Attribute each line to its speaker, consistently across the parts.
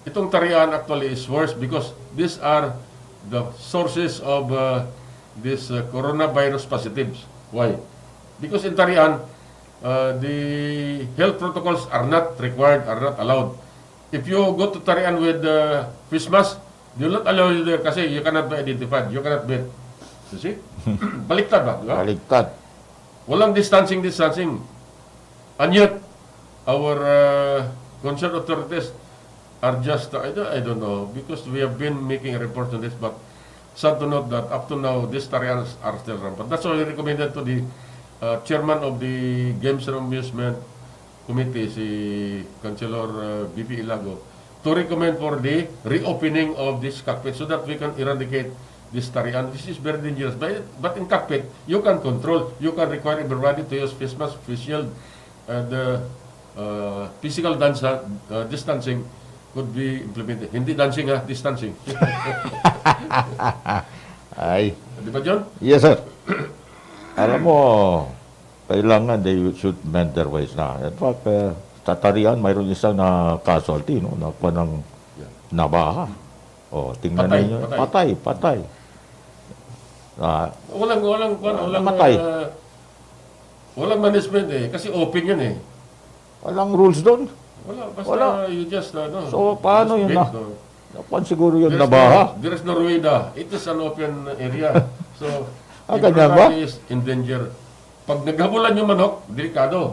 Speaker 1: itong tarian actually is worse because these are the sources of this coronavirus positives. Why? Because in tarian, the health protocols are not required, are not allowed. If you go to tarian with face mask, they will not allow you there kasi you cannot be identified, you cannot be. You see? Baliktad ba? Diba?
Speaker 2: Baliktad.
Speaker 1: Walang distancing. And yet, our concerned authorities are just, I don't know, because we have been making a report on this, but sad to note that up to now, these tarians are still rampant. That's why we recommended to the chairman of the Games and Amusement Committee, si Councilor BP Ilago, to recommend for the reopening of this cockpit so that we can eradicate this tarian. This is very dangerous. But in cockpit, you can control, you can require everybody to use face mask, face shield, and physical distancing could be implemented. Hindi dancing distancing.
Speaker 2: Ay.
Speaker 1: Di ba, John?
Speaker 2: Yes, sir. Alam mo, kailangan they should mend their ways na. In fact, sa tarian, mayroon isang na casualty, no? Nakuha ng nabaha. O, tingnan ninyo. Patay.
Speaker 1: Walang management kasi open yan
Speaker 2: Walang rules doon.
Speaker 1: Basta you just,
Speaker 2: So, paano yun na? Dapat siguro yun
Speaker 1: there's
Speaker 2: nabaha.
Speaker 1: There is no ruida. It is an open area. So,
Speaker 2: ganyan ba?
Speaker 1: is in danger. Pag naghabulan yung manok, delikado.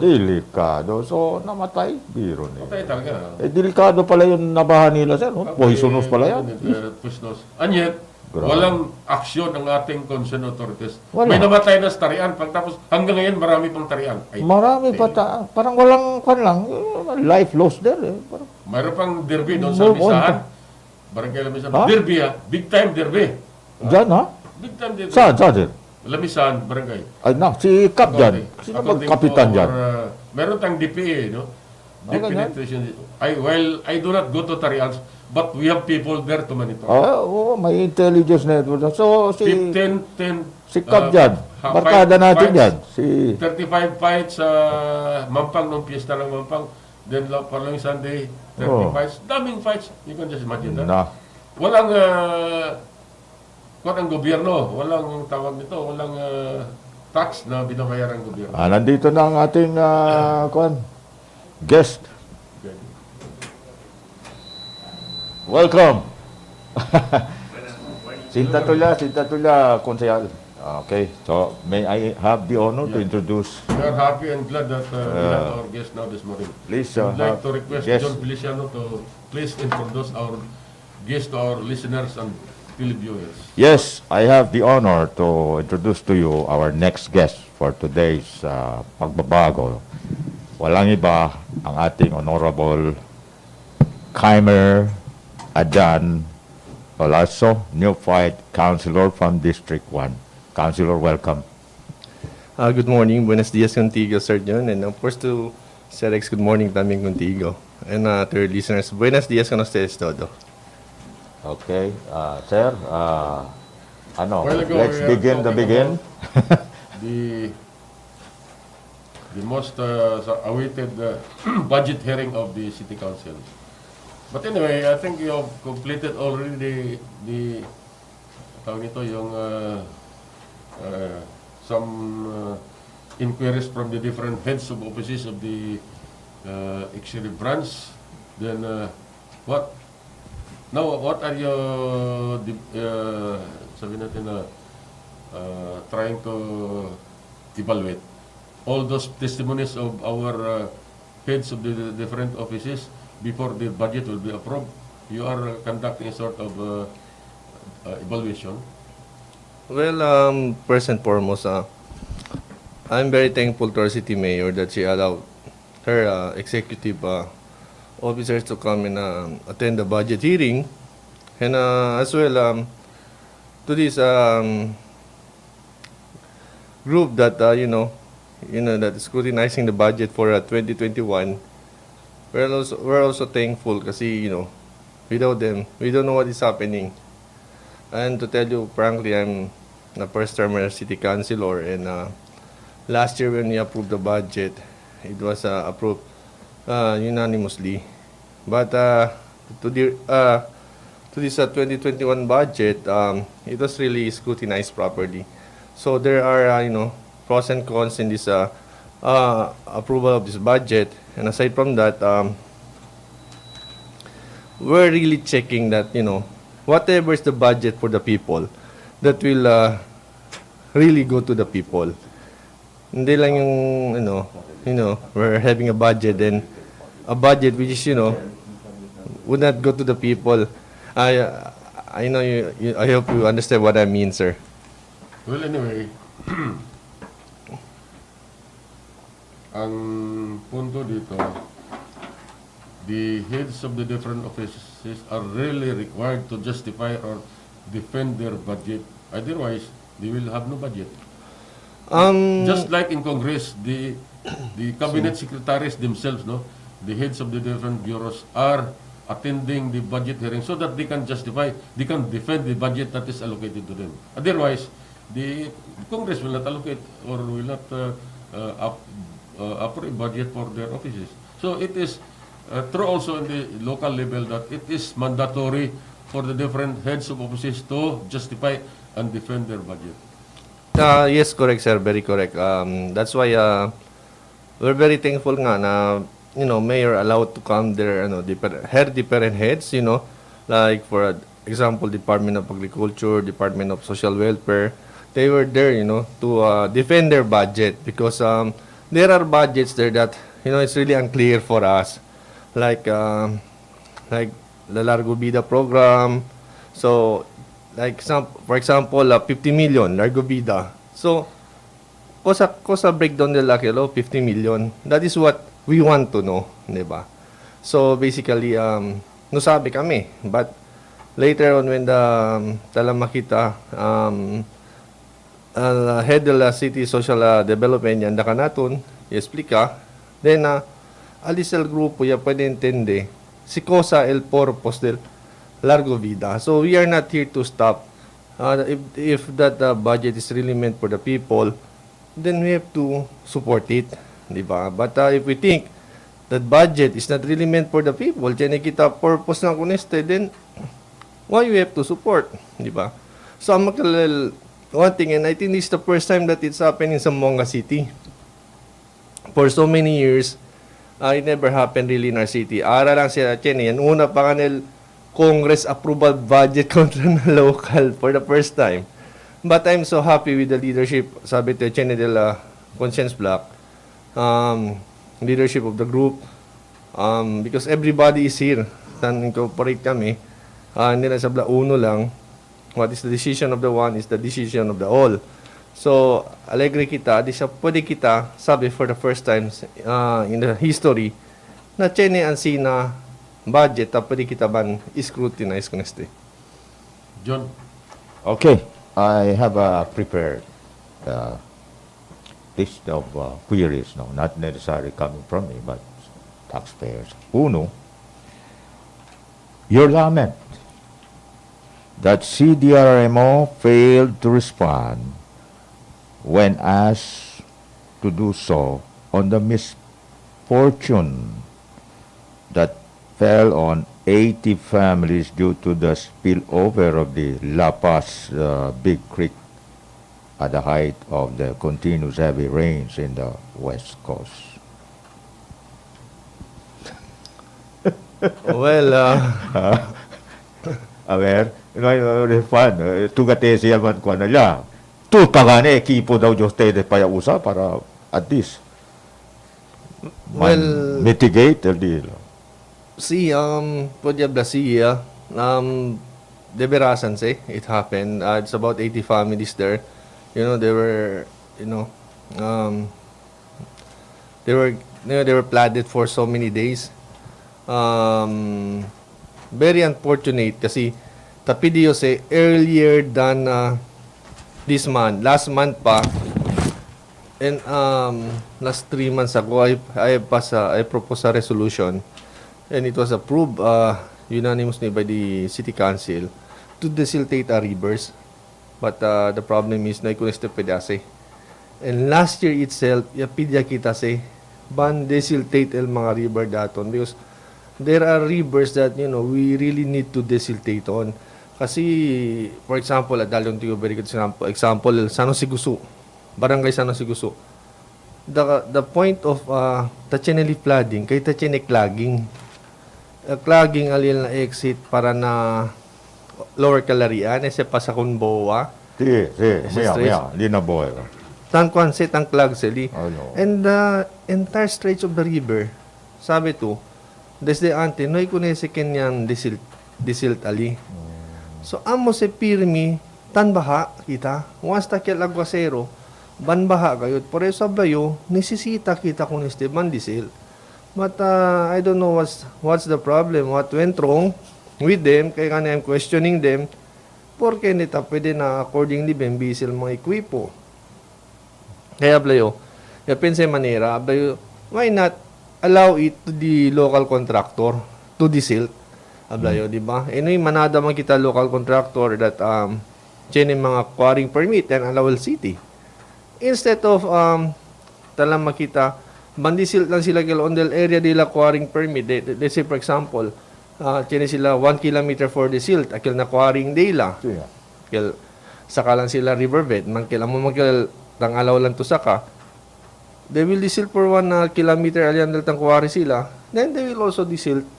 Speaker 2: So, namatay. Biro niya.
Speaker 1: Patay talaga.
Speaker 2: Delikado pala yung nabaha nila, sir. No? Poisonous pala yan.
Speaker 1: Poisonous. And yet, walang aksyon ng ating concerned authorities.
Speaker 2: Wala.
Speaker 1: May namatay na sa tarian. Pagtapos, hanggang ngayon, marami pang tarian.
Speaker 2: Marami pa parang walang lang. Life lost there. Parang,
Speaker 1: mayroon pang derby doon sa Misahan. Barangay Lamisan. Derby big time derby.
Speaker 2: Diyan
Speaker 1: Big time derby.
Speaker 2: Saan, sir?
Speaker 1: Lamisan, barangay.
Speaker 2: Ay, si Kap dyan. Sino kapitan dyan?
Speaker 1: Meron tayong DPA, no? Deep penetration. While I do not go to tarians, but we have people there to monitor.
Speaker 2: May intelligence network. So, si
Speaker 1: 10
Speaker 2: si Kap dyan. Barkada natin dyan.
Speaker 1: 35 fights sa Mampang, nung piyesta ng Mampang. Then, following Sunday, 30 fights. Daming fights. You can just imagine that. Walang, ang gobyerno. Walang tawag nito. Walang tax na binabayaran ng gobyerno.
Speaker 2: Nandito na ang ating guest. Welcome. Sinta Tula, Konsehal. Okay, so may I have the honor to introduce?
Speaker 1: We are happy and glad that we have our guest now this morning.
Speaker 2: Please,
Speaker 1: I'd like to request John Feliciano to please introduce our guest to our listeners and televiewers.
Speaker 2: Yes, I have the honor to introduce to you our next guest for today's Pagbabago. Walang iba ang ating Honorable Kaimer Adan Palazzo, Neophyte Councilor from District 1. Councilor, welcome.
Speaker 3: Good morning. Buenos dias contigo, Sir John. And of course to Sir Rex, good morning también contigo. And to your listeners, buenos dias con ustedes todo.
Speaker 2: Okay. Sir, let's begin
Speaker 1: the most awaited budget hearing of the City Council. But anyway, I think you have completed already the tawag nito yung some inquiries from the different heads of offices of the executive branch. Then what are you sabi natin trying to evaluate all those testimonies of our heads of the different offices before the budget will be approved? You are conducting a sort of evaluation.
Speaker 3: Well, first and foremost, I'm very thankful to our city mayor that she allowed her executive officers to come and attend the budget hearing, and as well to this group that that is scrutinizing the budget for 2021. We're also thankful kasi without them we don't know what is happening. And to tell you frankly, I'm a first-term city councilor, and last year when we approved the budget, it was approved unanimously But to the to this 2021 budget, it was really scrutinized properly. So there are pros and cons in this approval of this budget. And aside from that, we're really checking that whatever is the budget for the people, that will really go to the people. Hindi lang yung we're having a budget, then a budget which is would not go to the people. I know I hope you understand what I mean, sir.
Speaker 1: Well, anyway, ang punto dito, the heads of the different offices are really required to justify or defend their budget. Otherwise, they will have no budget. Just like in Congress, the cabinet secretaries themselves, the heads of the different bureaus are attending the budget hearing so that they can justify, they can defend the budget that is allocated to them. Otherwise, the Congress will not allocate or will not approve budget for their offices. So it is true also in the local level that it is mandatory for the different heads of offices to justify and defend their budget.
Speaker 3: Yes, correct, sir. Very correct. That's why we're very thankful nga na mayor allowed to come there, different heads, like for example, Department of Agriculture, Department of Social Welfare. They were there, to defend their budget because there are budgets there that it's really unclear for us, like the Largo Vida program. So, for example, 50 million Largo Vida. So, kosa breakdown nila 50 million. That is what we want to know, di ba? So, basically, nasabi kami. But, later on when the Talamakita, head of the City Social Development, yan nakanaton, i-explica, then, alisal grupo, ya pwede entende, si cosa el purpose del Largo Vida. So, we are not here to stop. If that budget is really meant for the people, then we have to support it, di ba? But if we think that budget is not really meant for the people, tiyan kita purpose ng kuneste, then why we have to support, di ba? So, ang one thing, and I think this is the first time that it's happening in Zamboanga City. For so many years, it never happened really in our city. Ara lang siya, tiyan, yan una pa kanil Congress approval budget kontra na local for the first time. But I'm so happy with the leadership, sabi to Chene de la Conscience Block, leadership of the group, because everybody is here. Tan incorporate kami. Hindi na sa uno lang. What is the decision of the one is the decision of the all. So, alegre kita, di siya pwede kita, sabi for the first time in the history, na Chene ang sina budget, pwede kita ban scrutinize kunesti.
Speaker 1: John?
Speaker 2: Okay, I have prepared list of queries, not necessarily coming from me, but taxpayers. Uno, your lament that CDRMO failed to respond when asked to do so on the misfortune that fell on 80 families due to the spillover of the La Paz Big Creek at the height of the continuous heavy rains in the West Coast.
Speaker 3: Well,
Speaker 2: Aware? Fun. Tugate siya man kwa na liya. Tu pagane equipo daw Diyos tede pa usa para at least mitigate el deal.
Speaker 3: see, pwede bla siya, deberasan say, it happened. It's about 80 families there. They were, they were flooded for so many days. Very unfortunate kasi tapidiyo say earlier than this month, last month pa, and last 3 months ago, I proposed a resolution, and it was approved unanimously by the City Council to desiltate our rivers. But the problem is na ikuneste pedase. And last year itself, yapidya kita say ban desiltate el mga river daton because there are rivers that, we really need to desiltate on. Kasi, for example, Adalon to very good example, San Jose Gusu, Barangay San Jose Gusu. The point of Tacheneli flooding, kay Tachene clogging. Clogging alil na exit para na Lower Calarian, ese pasakon boa.
Speaker 2: Sí,
Speaker 3: Ese stretch.
Speaker 2: di na boy.
Speaker 3: Tan Kwanse, tan clog sili.
Speaker 2: Ano?
Speaker 3: And the entire stretch of the river, sabi to, desde ante, noy kunese kenyang desilt ali. So, amo se pirmi, tan baha, kita. Once takil aguacero, ban baha kayo. Por eso sablayo, nisisita kita kung este ban disil. But I don't know what's the problem, what went wrong with them, kaya kanya I'm questioning them, porque hindi ta pwede na accordingly bembisil mga ekwipo. Kaya ablayo, pense manera, ablayo, why not allow it to the local contractor to desilt? Ablayo, di ba? Ino'y manada man kita local contractor that chine mga quarrying permit and allowal city. Instead of talang makita, bandisil lang sila on the area nila quarrying permit. Let's say for example, chine sila 1 kilometer for the silt, akil na quarrying nila.
Speaker 2: Sí.
Speaker 3: Kaya saka lang sila riverbed, mangkil mo mangkil tang alaw lang to saka. They will desilt for 1 kilometer alyan dal tang quarry sila. Then they will also desilt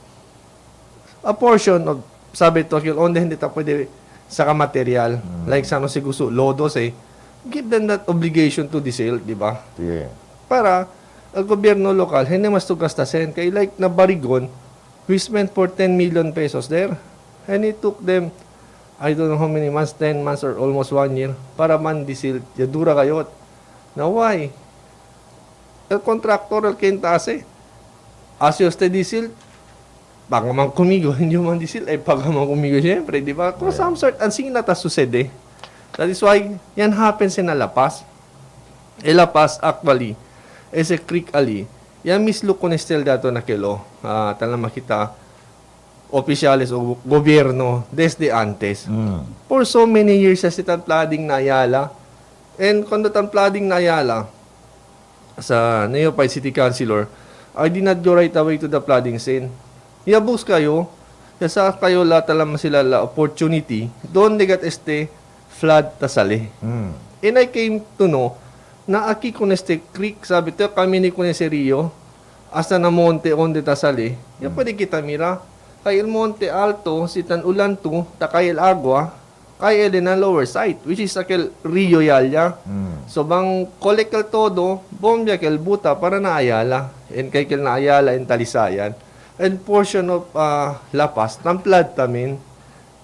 Speaker 3: a portion of sabi to akil on hindi ta pwede saka material like San Jose Gusu, lodos give them that obligation to desilt, di ba?
Speaker 2: Sí.
Speaker 3: Para ang gobyerno lokal hindi mas tugastasin kay like na Barigon, we spent for 10 million pesos there. And it took them, I don't know how many months, 10 months or almost 1 year, para man disilt. Yadura kayot. Now why? El contractor, el kentase. As you stay disilt, baka man kumigo, hindi man disilt, baka man kumigo siyempre, di ba? Kung some sort, ang singin nata susede. That is why, yan happens in La Paz. La Paz, actually, is a creek ali. Yan mislo kunestel dato na kilo. Talang makita, opisyalis o gobyerno desde antes. For so many years sa sitan flooding na Ayala. And kung tan flooding na Ayala, sa Neopay City Councilor, I did not go right away to the flooding scene. Yabus kayo, yasa kayo la talang sila la opportunity, doon negat este flood tasali. And I came to know, na aki kuneste creek, sabi to, kami ni kunese Rio, hasta na monte onde tasali, ya pwede kita mira, kay el monte alto, sitan ulan to, takay el agua, kay el na lower side, which is akel Rio Yalya. So bang kolekal todo, bombya kel buta para na Ayala, and kay kel na Ayala and Talisayan, and portion of La Paz, flood tamin.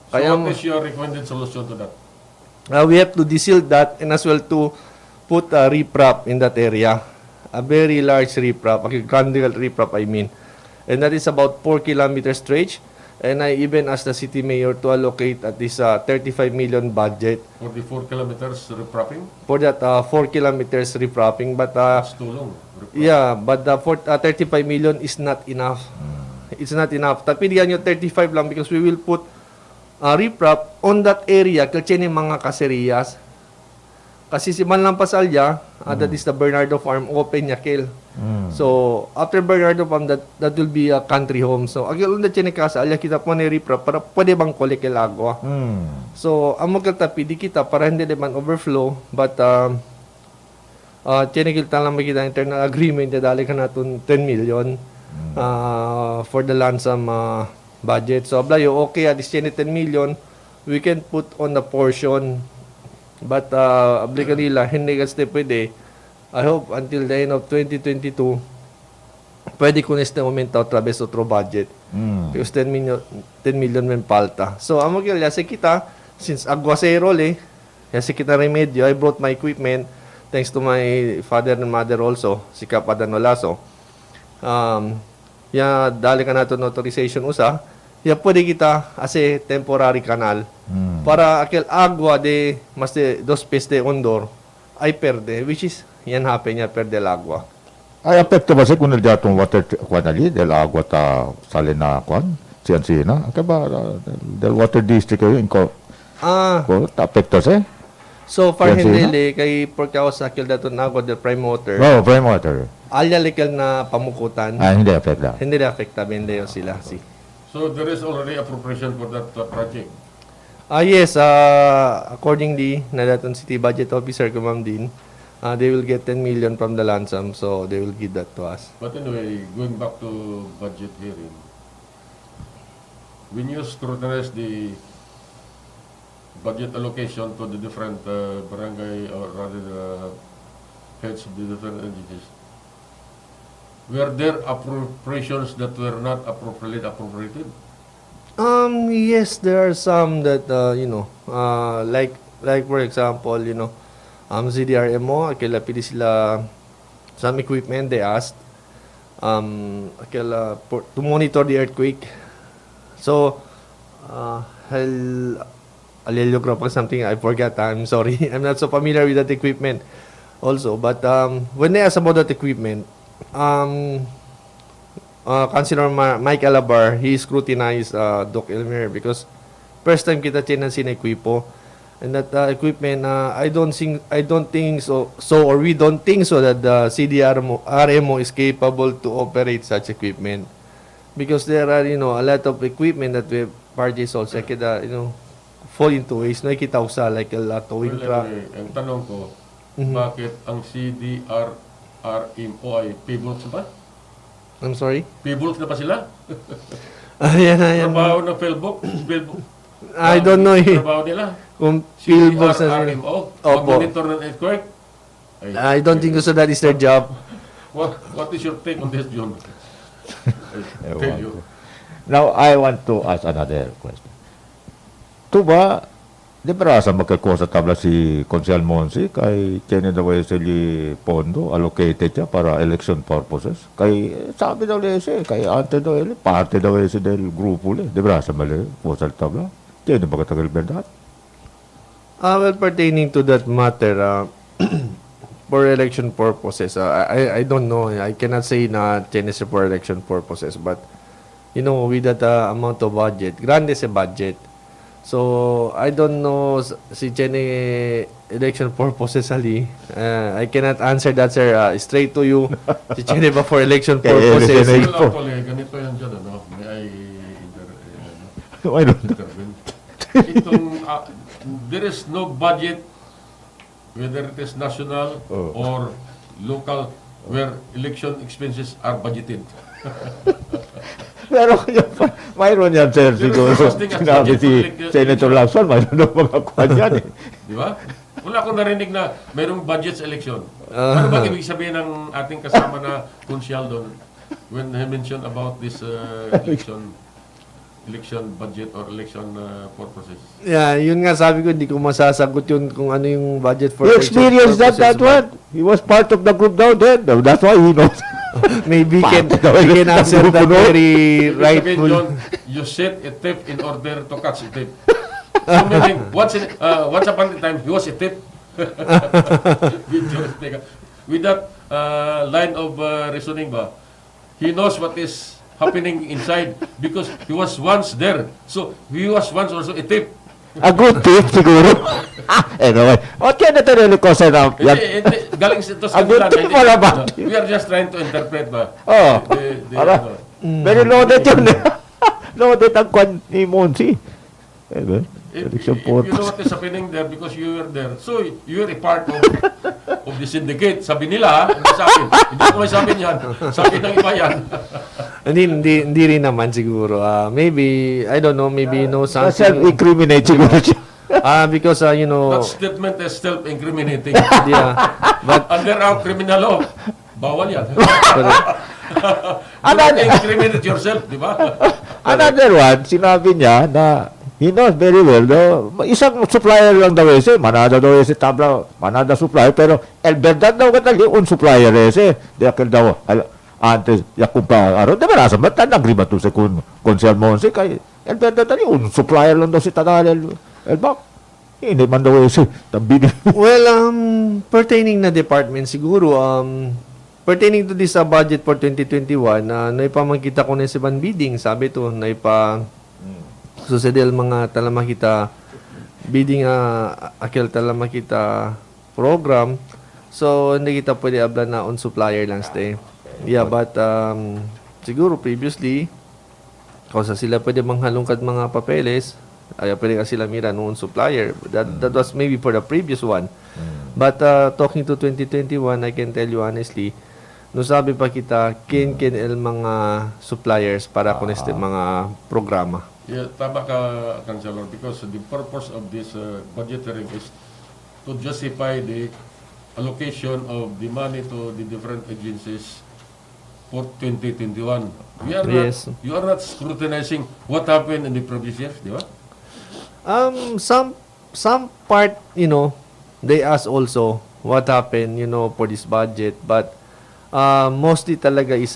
Speaker 1: So what is your recommended solution to that?
Speaker 3: We have to desilt that and as well to put a riprap in that area. A very large riprap, a gigantic riprap I mean. And that is about 4 kilometers stretch. And I even asked the city mayor to allocate at least 35 million budget
Speaker 1: For the 4 kilometers repropping?
Speaker 3: for that 4 kilometers riprapping. But
Speaker 1: That's too long.
Speaker 3: yeah, but the 35 million is not enough. It's not enough. Tapilihan nyo 35 lang because we will put riprap on that area kasi ni mga kaseriyas. Kasi si Manlang Pasalya, that is the Bernardo Farm, open niya kill. So, after Bernardo Farm, that will be a country home. So, agil unda chene casa, alya kita po ni riprap para pwede bang kolekil agwa. So, ang magkatapi di kita para hindi naman overflow, but chene kita lang makita internal agreement na dali ka natin 10 million for the ransom budget. So, ablayo, okay, at this chene 10 million, we can put on the portion. But ablika nila, hindi kasi pwede. I hope until the end of 2022, pwede ko neste momento otra vez otro budget. Because 10 million men palta. So, amo kaya si kita, since aguacero yasi kita remedyo, I brought my equipment, thanks to my father and mother also, si Kapadan Olaso. Dali ka nato authorization usa, pwede kita as a temporary canal. Para aquel agua de mas de 2 pies de hondor ay perde, which is yan happen niya perde el agua.
Speaker 2: Ay apekto ba sa kung naldatong water kwan ali del agua ta salina kwan siyan na kaya ba del water district kayo inko ko ta apekto sa
Speaker 3: So far
Speaker 2: Yan sino?
Speaker 3: hindi kay Porcao sa akil dato na ako the promoter.
Speaker 2: No, prime water.
Speaker 3: Alya likal na pamukutan.
Speaker 2: Hindi affect.
Speaker 3: Hindi na affecta bende sila si.
Speaker 1: So there is already appropriation for that project.
Speaker 3: Yes, accordingly na daton city budget officer ko ma'am din. They will get 10 million from the land sum, so they will give that to us.
Speaker 1: But anyway, going back to budget hearing, when you scrutinize the budget allocation to the different barangay or rather the heads of the different entities, were there appropriations that were not appropriately appropriated?
Speaker 3: Yes, there are some that like for example, CDRMO, akila pili sila some equipment they asked to monitor the earthquake. So, Aleliograph or something, I forgot. I'm sorry. I'm not so familiar with that equipment also. But when they asked about that equipment, Councilor Mike Alabar, he scrutinized Doc Elmer because first time kita chinan sinekwipo. And that equipment, I don't think so, or we don't think so that the RMO is capable to operate such equipment. Because there are, a lot of equipment that we purchased also, fall into waste. Nakikita ko sa like a towing truck.
Speaker 1: Anyway, ang tanong ko, bakit ang CDRRMO ay P-Bulls na ba?
Speaker 3: I'm sorry?
Speaker 1: P-Bulls na ba sila?
Speaker 3: Ayan.
Speaker 1: Trabaho ng Philbook?
Speaker 3: I don't know
Speaker 1: Trabaho nila?
Speaker 3: kung Philbox na sila.
Speaker 1: CDRRMO?
Speaker 3: Opo.
Speaker 1: Mag-monitor ng earthquake?
Speaker 3: I don't think so that is their job.
Speaker 1: What is your take on this, John? I tell you.
Speaker 2: Now, I want to ask another question. Ito ba, di ba sa magkakuha sa tabla si Consel Monsi kay Cheney daw sili pondo allocated siya para election purposes? Kay sabi daw siya, kay ante daw parte daw siya del grupo le. Di ba sa mali kuha sa tabla? Cheney ba katagal verdad?
Speaker 3: Well, pertaining to that matter, for election purposes, I don't know. I cannot say na Chinese for election purposes, but with that amount of budget, grande sa budget. So I don't know si Chinese election purposes ali. I cannot answer that, sir. Straight to you. Si Chinese ba for election purposes?
Speaker 2: Chinese.
Speaker 1: Well, actually, ganito yan dyan, ano? May I
Speaker 2: I don't know.
Speaker 1: intervene? Itong, there is no budget, whether it is national or local, where election expenses are budgeted.
Speaker 2: Pero mayroon yan, sir, siguro.
Speaker 1: First thing as
Speaker 2: Sinabi
Speaker 1: budget
Speaker 2: si
Speaker 1: for election.
Speaker 2: Senator Lacson, mayroon daw mga kwan yan eh.
Speaker 1: Di ba? Wala akong narinig na mayroong budget sa election. Ano ba ibig sabihin ng ating kasama na konsyal doon when he mentioned about this election budget or election purposes?
Speaker 3: Yeah, yun nga sabi ko, hindi ko masasagot yun kung ano yung budget for
Speaker 2: He
Speaker 3: election
Speaker 2: experienced that
Speaker 3: purposes,
Speaker 2: one. He was part of the group down there. That's why he knows.
Speaker 3: Maybe he can answer that very
Speaker 1: Ibig sabihin,
Speaker 3: rightful.
Speaker 1: John, you set a thief in order to catch a thief. So meaning, once upon a time, he was a thief. With that line of reasoning ba, he knows what is happening inside because he was once there. So, he was once also a thief.
Speaker 2: A good tip siguro. Anyway, what can ito really cause na?
Speaker 1: Hindi, galing ito sa
Speaker 2: A good
Speaker 1: kanila.
Speaker 2: tip
Speaker 1: Hindi,
Speaker 2: wala ba?
Speaker 1: We are just trying to interpret ba?
Speaker 2: Oh,
Speaker 1: Ano.
Speaker 2: very loaded yun. Loaded ang kwan ni Monsi.
Speaker 1: If
Speaker 2: Election
Speaker 1: you know
Speaker 2: purpose.
Speaker 1: what is happening there because you were there, so you are a part of the syndicate. Sabi nila, ha? Hindi sa akin. Hindi ko may sabi niyan. Sabi ng iba yan.
Speaker 3: Hindi rin naman siguro. Maybe, I don't know, maybe something.
Speaker 2: Self-incriminate siguro siya.
Speaker 3: Because,
Speaker 1: That statement is self-incriminating.
Speaker 3: yeah. But,
Speaker 1: Under our criminal law, bawal yan.
Speaker 2: Ano-
Speaker 1: Incriminate yourself, di ba?
Speaker 2: Another one, sinabi niya na he knows very well, isang supplier lang daw ese, manada daw ese tabla, manada supplier, pero el verdad daw katali, un supplier ese, di akil daw, antes, yakumpa, di ba nasa, ba't nag-agree ba to sa Consel Monsi, kay el verdad tali, un supplier lang daw si Tanal, el bak, hindi man daw ese, tabini.
Speaker 3: well, pertaining na department siguro, pertaining to this budget for 2021, naipamangkita ko na sa ban bidding, sabi to, susedel mga talamakita bidding akil talaga kita program. So, hindi kita pwede abla na on supplier lang stay. Yeah, but siguro previously, kasi sila pwede manghalungkad mga papeles, ay pwede ka sila mira noon supplier. That was maybe for the previous one. But talking to 2021, I can tell you honestly, no sabi pa kita, kin el mga suppliers para kunis mga programa.
Speaker 1: Yeah, tama ka, Councilor, because the purpose of this budgetary is to justify the allocation of the money to the different agencies for 2021.
Speaker 3: Yes.
Speaker 1: You are not scrutinizing what happened in the previous years, di ba?
Speaker 3: Some part, they ask also what happened, for this budget. But mostly talaga is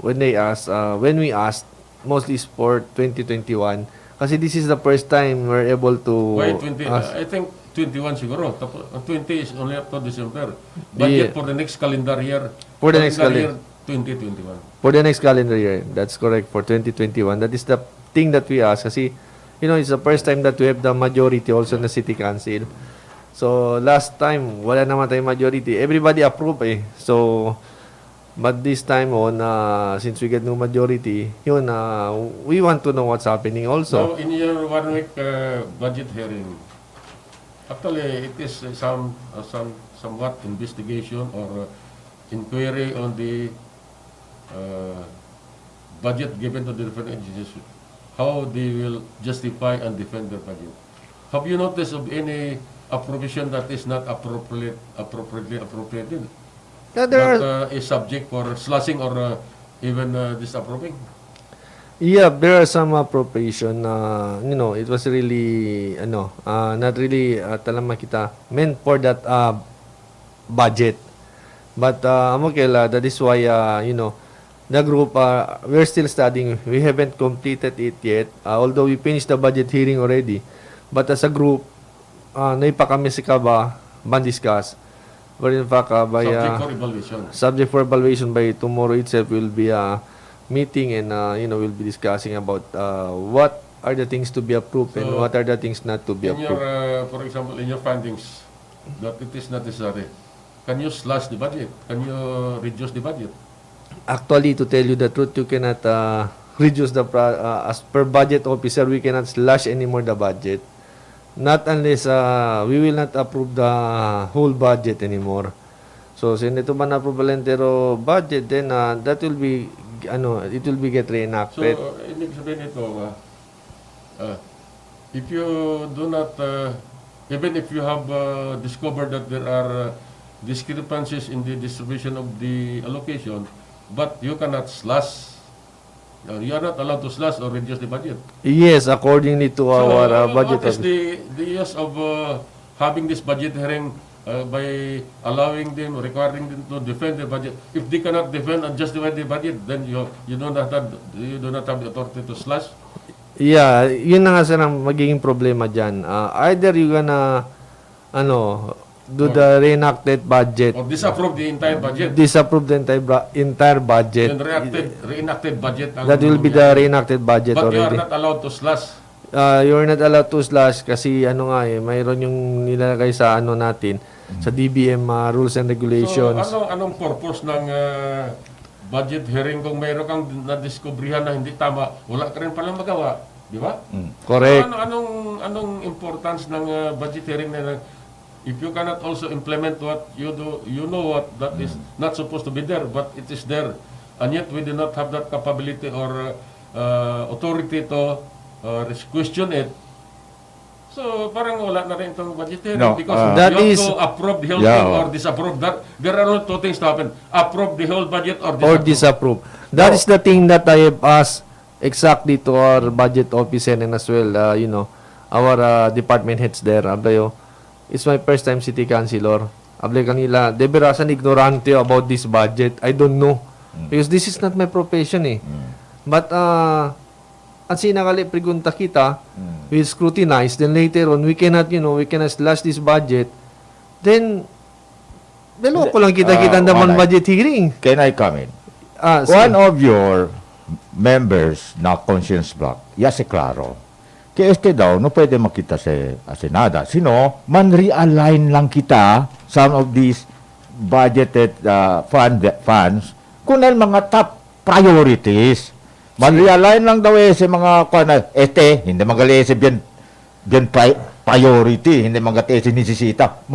Speaker 3: when we asked, mostly is for 2021. Kasi this is the first time we're able to
Speaker 1: Why 20?
Speaker 3: ask.
Speaker 1: I think 21 siguro. 20 is only up to December. Budget for the next calendar year.
Speaker 3: For the next
Speaker 1: year 2021.
Speaker 3: For the next calendar year, that's correct, for 2021. That is the thing that we ask. Kasi, it's the first time that we have the majority also in the city council. So, last time, wala naman tayong majority. Everybody approve So, but this time on, since we get no majority, we want to know what's happening also.
Speaker 1: Now, in your 1 week budget hearing, actually, it is somewhat investigation or inquiry on the budget given to the different agencies, how they will justify and defend their budget. Have you noticed of any appropriation that is not appropriately appropriated?
Speaker 3: Yeah, there are,
Speaker 1: That is subject for slashing or even disapproving?
Speaker 3: there are some appropriation it was really, not really, talagang kita, meant for that budget. But, that is why, the group, we're still studying. We haven't completed it yet, although we finished the budget hearing already. But as a group, naipa kami si Kaba, discuss. But in fact, by,
Speaker 1: Subject for evaluation.
Speaker 3: subject for evaluation by tomorrow itself will be a meeting and, we'll be discussing about what are the things to be approved and
Speaker 1: So,
Speaker 3: what are the things not to be
Speaker 1: In your,
Speaker 3: approved.
Speaker 1: for example, in your findings, that it is not necessary, can you slash the budget? Can you reduce the budget?
Speaker 3: Actually, to tell you the truth, you cannot reduce as per budget officer, we cannot slash anymore the budget. Not unless we will not approve the whole budget anymore. So, since ito man approve ang entero budget, then that will be, it will be get
Speaker 1: So,
Speaker 3: reenacted.
Speaker 1: ibig sabihin ito, if you do not, even if you have discovered that there are discrepancies in the distribution of the allocation, but you cannot slash, you are not allowed to slash or reduce the budget.
Speaker 3: Yes, accordingly to our budget
Speaker 1: What is
Speaker 3: officer.
Speaker 1: the use of having this budget hearing by allowing them, requiring them to defend the budget? If they cannot defend and justify the budget, then you do not have the authority to slash.
Speaker 3: Yeah, yun na nga sir ang magiging problema dyan. Either you gonna, do the reenacted budget,
Speaker 1: Or disapprove the entire budget.
Speaker 3: disapprove the entire budget.
Speaker 1: And reenacted budget. ang
Speaker 3: That will be the reenacted budget
Speaker 1: But you are
Speaker 3: already.
Speaker 1: not allowed to slash.
Speaker 3: You're not allowed to slash kasi mayroon yung nilalagay sa natin, sa DBM rules and
Speaker 1: So,
Speaker 3: regulations.
Speaker 1: anong purpose ng budget hearing kung mayroon kang nadiskubrihan na hindi tama, wala ka rin palang magawa, di ba?
Speaker 3: Correct.
Speaker 1: So, anong importance ng budget hearing na if you cannot also implement what you do, you know what that is not supposed to be there, but it is there, and yet we do not have that capability or authority to question it. So, parang wala na rin itong budget hearing
Speaker 2: No,
Speaker 1: because
Speaker 3: that
Speaker 1: you have
Speaker 3: is-
Speaker 1: to approve the whole
Speaker 2: Yeah,
Speaker 1: thing or disapprove that. There are only two things to happen. Approve the whole budget or
Speaker 3: Or
Speaker 1: disapprove.
Speaker 3: disapprove. That is the thing that I have asked exactly to our budget officer and as well, our department heads there. Ablayo, it's my first time city councilor. Ablay kanila, de berasan ignorante about this budget. I don't know. Because this is not my profession But, ang sinakali pregunta kita, we scrutinize, then later on, we cannot slash this budget. Then, ko lang kita-kita naman
Speaker 2: Alright.
Speaker 3: budget hearing.
Speaker 2: Can I come in?
Speaker 3: Sige.
Speaker 2: One of your members na conscience block, si Claro, kaya daw, no pwede makita sa Senada. Sino, man-realign lang kita some of these budgeted funds kung mga top priorities. Man-realign lang daw sa mga hindi magali sa bien priority, hindi magati sa nisisita.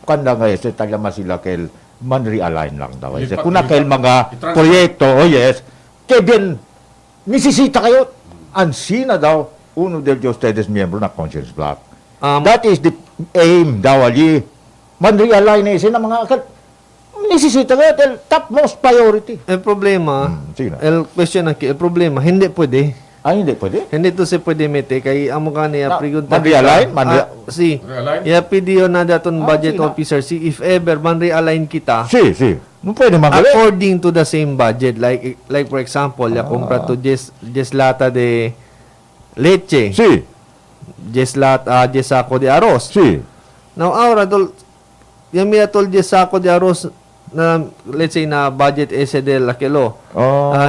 Speaker 2: Kanda nga sa talama sila kail man-realign lang daw. Kung kail mga proyekto, yes, kaya bien nisisita kayo. Ansina daw, uno del ustedes miyembro na conscience block. That is the aim daw ali. Man-realign na isa ng mga nisisita kayo, topmost priority.
Speaker 3: El problema,
Speaker 2: sige na.
Speaker 3: el question el problema, hindi pwede.
Speaker 2: Hindi pwede.
Speaker 3: Hindi to se pwede mete kay amo ka niya pregunta.
Speaker 2: Man-realign?
Speaker 3: Si.
Speaker 1: Realign?
Speaker 3: Ya pidiyo na daton budget
Speaker 2: sige na.
Speaker 3: officer si if ever man-realign kita.
Speaker 2: Si. No pwede magali.
Speaker 3: According to the same budget, like for example, ya compra to just lata de leche,
Speaker 2: Si.
Speaker 3: just sako de arroz.
Speaker 2: Si.
Speaker 3: Now ahora yung mira tol just sako de arroz na let's say na budget ese del kilo.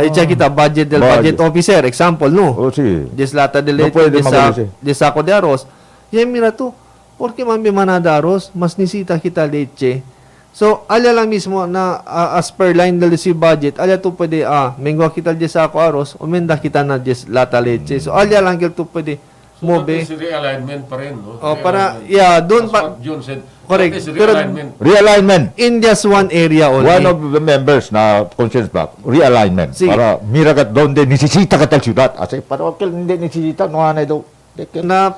Speaker 3: Icha kita budget del budget officer, example no.
Speaker 2: Si.
Speaker 3: Just lata de
Speaker 2: No
Speaker 3: leche,
Speaker 2: pwede magali.
Speaker 3: just sako de arroz. Yan mira to, porque mami manada arroz, mas nisita kita leche. So, alya lang mismo na as per line del si budget, alya to pwede, mengwa kita just ako arroz, umenda kita na just lata leche. So, alya lang to pwede mobe.
Speaker 1: That is realignment pa rin, no?
Speaker 3: Para,
Speaker 1: Realignment.
Speaker 3: doon
Speaker 1: That's
Speaker 3: pa,
Speaker 1: what John said.
Speaker 3: Correct.
Speaker 1: That is
Speaker 3: Pero-
Speaker 1: realignment.
Speaker 2: Realignment.
Speaker 3: in just one area only.
Speaker 2: One of the members na conscience block, realignment.
Speaker 3: Si.
Speaker 2: Para miragat doon din, nisisita ka tal syudad. Asa, para wakil hindi nisisita, no anay daw.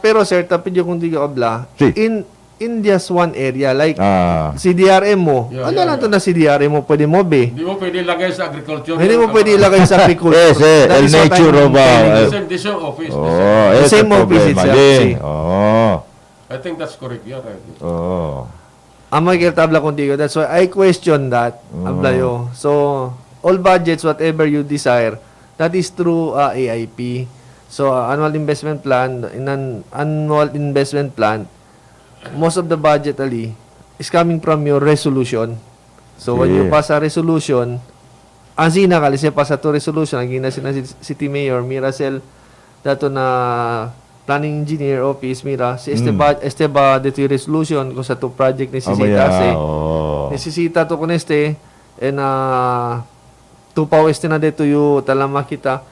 Speaker 3: Pero sir, tapid yung kundi ka obla,
Speaker 2: Si.
Speaker 3: in just one area, like,
Speaker 2: Si
Speaker 3: CDRM mo,
Speaker 1: Yeah,
Speaker 3: ano
Speaker 1: yeah,
Speaker 3: lang to na CDRM mo, pwede mobe.
Speaker 1: Hindi mo pwede ilagay sa agriculture.
Speaker 3: Hindi mo pwede ilagay sa agriculture.
Speaker 2: Yes,
Speaker 3: That
Speaker 2: el
Speaker 3: is what
Speaker 2: nature
Speaker 3: I'm
Speaker 2: of,
Speaker 3: telling you.
Speaker 1: The same office.
Speaker 3: The same office itself, si.
Speaker 1: I think that's correct. Yeah, right.
Speaker 3: Ang mga tabla contigo. That's why I question that, Ablayo. So, all budgets, whatever you desire, that is through AIP. So, annual investment plan, in an annual investment plan, most of the budget, Ali, is coming from your resolution. So, when you
Speaker 2: Yeah.
Speaker 3: pass a resolution, ang sinakali siya pass to resolution, ang ginasi na City Mayor, Miracel, dato na planning engineer office, mira, si este ba dito yung resolution kung sa to project necesita necesita to kung and tupaw na dito yung talama kita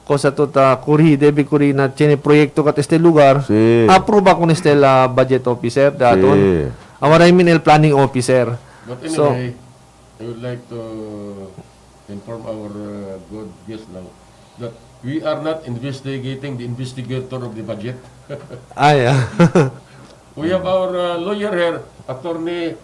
Speaker 3: kung sa to ta kuri, debi kuri na chine proyekto kat lugar,
Speaker 2: Si.
Speaker 3: approve ako la budget officer daton.
Speaker 2: Si.
Speaker 3: Awara el planning officer.
Speaker 1: But
Speaker 3: So,
Speaker 1: anyway, I would like to inform our good guest now that we are not investigating the investigator of the budget. We have our lawyer here, Attorney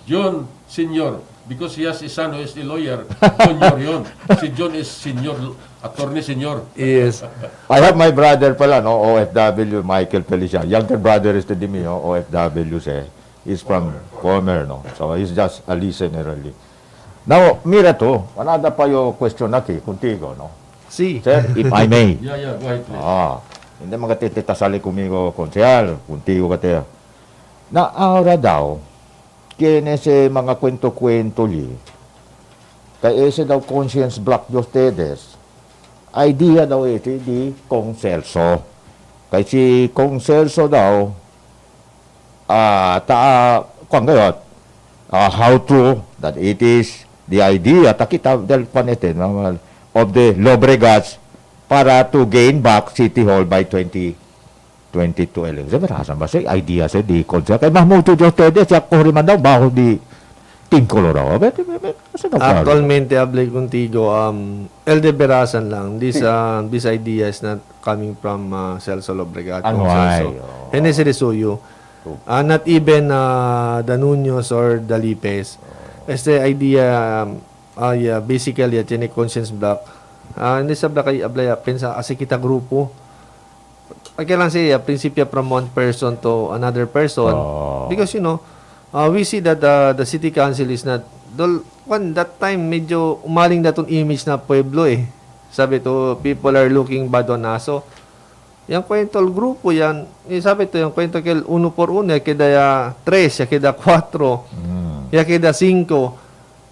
Speaker 1: John Senior, because he has a son who is a lawyer. Junior yun. Si John is senior, Attorney Senior.
Speaker 3: Yes.
Speaker 2: I have my brother pala, no, OFW, Michael Felicia. Younger brother is to me, no, OFW siya. He's from former, no. So he's just a listener really. Now, mira to, another pa yung question naki, kuntigo, no.
Speaker 3: Si.
Speaker 2: Sir, if I may.
Speaker 1: Yeah, go ahead, please.
Speaker 2: Hindi magkatitasali kumigo, konsyal, kuntigo ka tayo. Na aura daw, kaya sa mga kwento-kwento li, kaya ese daw conscience block de ustedes, idea daw ito di Kong Celso. Kaya si Kong Celso daw, kung gayot, how true that it is the idea, takita del panetin, of the Lobregats para to gain back City Hall by 2022 election. Sabi ba siya, idea siya, di konsa. Kaya mahmuto Diyos tede, siya kuriman daw, baho di tingkolo raw.
Speaker 3: Actualmente, hablé contigo, Elde Berasan lang. This idea is not coming from Celso Lobregat.
Speaker 2: Ano ay?
Speaker 3: Hindi si Resuyo. Not even the Nuños or the Lipes. Este idea, basically, at yun conscience block. Hindi sa block ay ablaya, pensa, kasi kita grupo. Kailan siya, prinsipya from one person to another person. Because, we see that the city council is not, that time, medyo umaling na itong image na pueblo eh. Sabi to, people are looking bad on us. So, yung kwentol grupo yan, sabi to, yung kwento kaya 1 por 1, kaya 3, kaya 4, kaya 5,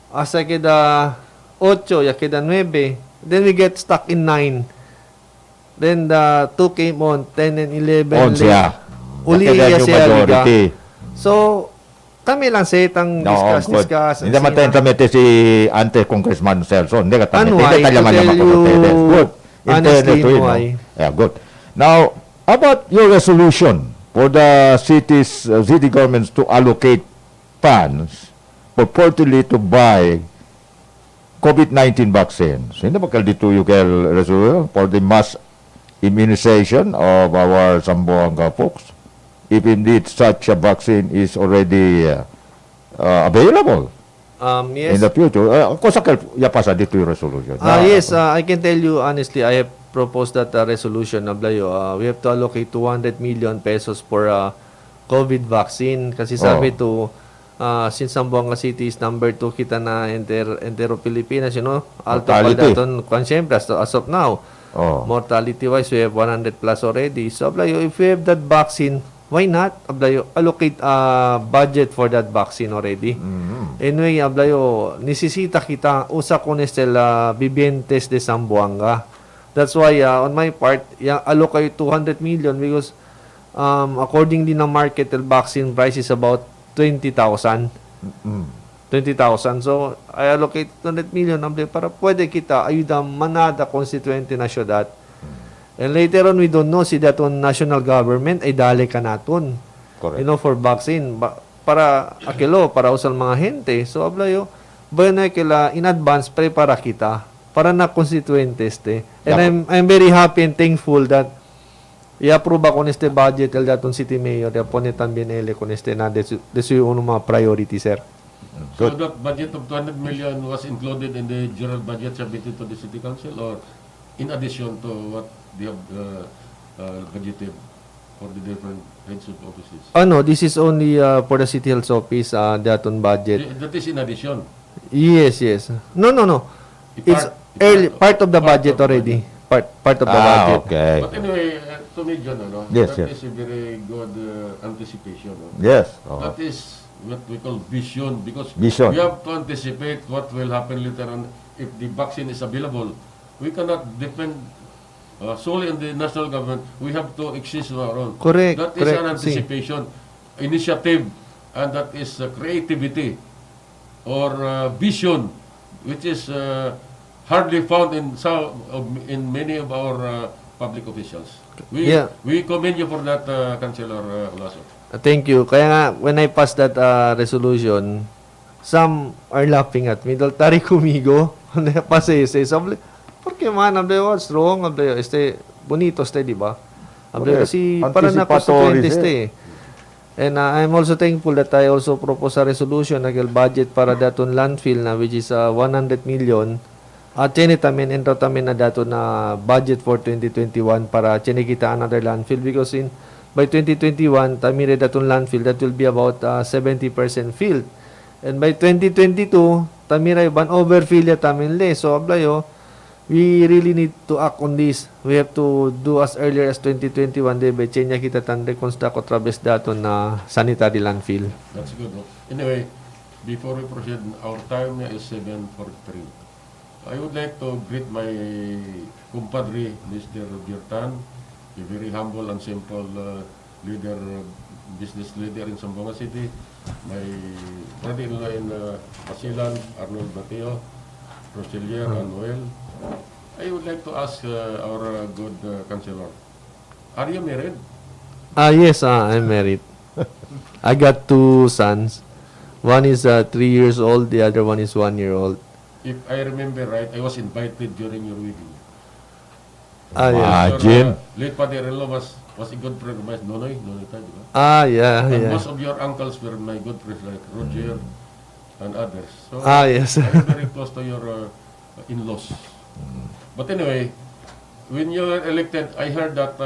Speaker 3: hasta kaya 8, kaya 9, then we get stuck in 9. Then the 2 came on 10 and 11
Speaker 2: On siya.
Speaker 3: uli
Speaker 2: Kaya
Speaker 3: iya
Speaker 2: yung
Speaker 3: siya liga.
Speaker 2: majority.
Speaker 3: So kami lang setang
Speaker 2: No, good.
Speaker 3: discuss.
Speaker 2: Hindi naman tayo tramite si Ante-Congressman Celso. Hindi ka tramite.
Speaker 3: Ano,
Speaker 2: Hindi
Speaker 3: I
Speaker 2: tayo
Speaker 3: to
Speaker 2: man
Speaker 3: tell
Speaker 2: naman
Speaker 3: you
Speaker 2: Good. In
Speaker 3: honestly,
Speaker 2: fairness to you,
Speaker 3: no,
Speaker 2: no?
Speaker 3: I-
Speaker 2: Yeah, good. Now, about your resolution for the city governments to allocate funds purportedly to buy COVID-19 vaccines. Hindi ba dito yung resolution for the mass immunization of our Zamboanga folks? If indeed such a vaccine is already available
Speaker 3: Yes.
Speaker 2: in the future. Kung sakal, yapasa dito yung resolution.
Speaker 3: Yes, I can tell you honestly, I have proposed that resolution, Ablayo. We have to allocate 200 million pesos for COVID vaccine. Kasi sabi to, since Zamboanga City is number 2 kita na Entero-Pilipinas, you know, alto pa
Speaker 2: Mortality.
Speaker 3: daton, siyempre, as of now.
Speaker 2: Oh.
Speaker 3: Mortality-wise, we have 100 plus already. So, Ablayo, if we have that vaccine, why not, Ablayo, allocate budget for that vaccine already? Anyway, Ablayo, nisisita kita, usa ko nestel bibientes de Zamboanga. That's why, on my part, allocate 200 million because according din ng market, the vaccine price is about 20,000. 20,000. So, I allocate 200 million Ablayo, para pwede kita ayuda manada konstituente na syudad. And later on, we don't know si daton national government ay dali ka naton.
Speaker 2: Correct.
Speaker 3: You know, for vaccine. Para akilo, para usal mga hente. So, Ablayo, bueno kila in advance, prepara kita para na constituentes te. And I'm very happy and thankful that i-approve ako neste budget el daton city mayor, pone también ele con este na desu yung mga priority, sir.
Speaker 1: So that budget of 200 million was included in the general budget submitted to the City Council or in addition to what they have budgeted for the different heads of offices?
Speaker 3: Ano, this is only for the city health office, daton budget.
Speaker 1: That is in addition.
Speaker 3: Yes. No. It's part of the budget already. Part of the budget.
Speaker 2: Okay.
Speaker 1: But anyway, to me, John,
Speaker 2: Yes,
Speaker 1: that
Speaker 2: yes.
Speaker 1: is a very good anticipation.
Speaker 2: Yes.
Speaker 1: That is what we call vision because
Speaker 2: Vision.
Speaker 1: we have to anticipate what will happen later on if the vaccine is available. We cannot depend solely on the national government. We have to exist on our own.
Speaker 3: Correct,
Speaker 1: That is
Speaker 3: correct.
Speaker 1: an anticipation, initiative, and that is creativity or vision, which is hardly found in many of our public officials. We commend you for that, Councilor Lasso.
Speaker 3: Thank you. Kaya nga, when I passed that resolution, some are laughing at me. Tari kumigo. Pasese. Sabi, porque man, what's wrong? Bonito este, di ba? Kasi para na constituente este. And I'm also thankful that I also propose a resolution na budget para daton landfill na which is 100 million. At tamin entro tamin na dato na budget for 2021 para kita another landfill because by 2021 tamire daton landfill that will be about 70% filled. And by 2022 tamire ban overfill ya tamin le. So Ablayo, we really need to act on this. We have to do as earlier as 2021 debe chenya kita tan reconstruct o traves daton na sanitary landfill.
Speaker 1: That's good. Anyway, before we proceed, our time is 7:43. I would like to greet my compadre, Mr. Birtan, a very humble and simple business leader in Zamboanga City. My brother-in-law in Pasilan, Arnold Mateo, Roselier, and Noel. I would like to ask our good councilor, are you married?
Speaker 3: Yes, I'm married. I got 2 sons. One is 3 years old, the other one is 1 year old.
Speaker 1: If I remember right, I was invited during your wedding.
Speaker 3: Yeah.
Speaker 2: Jim.
Speaker 1: Late father-in-law was a good friend of mine. Nonoy tayo, di ba?
Speaker 3: Yeah.
Speaker 1: And most of your uncles were my good friends like Roger and others. So
Speaker 3: Yes.
Speaker 1: I'm very close to your in-laws. But anyway, when you were elected, I heard that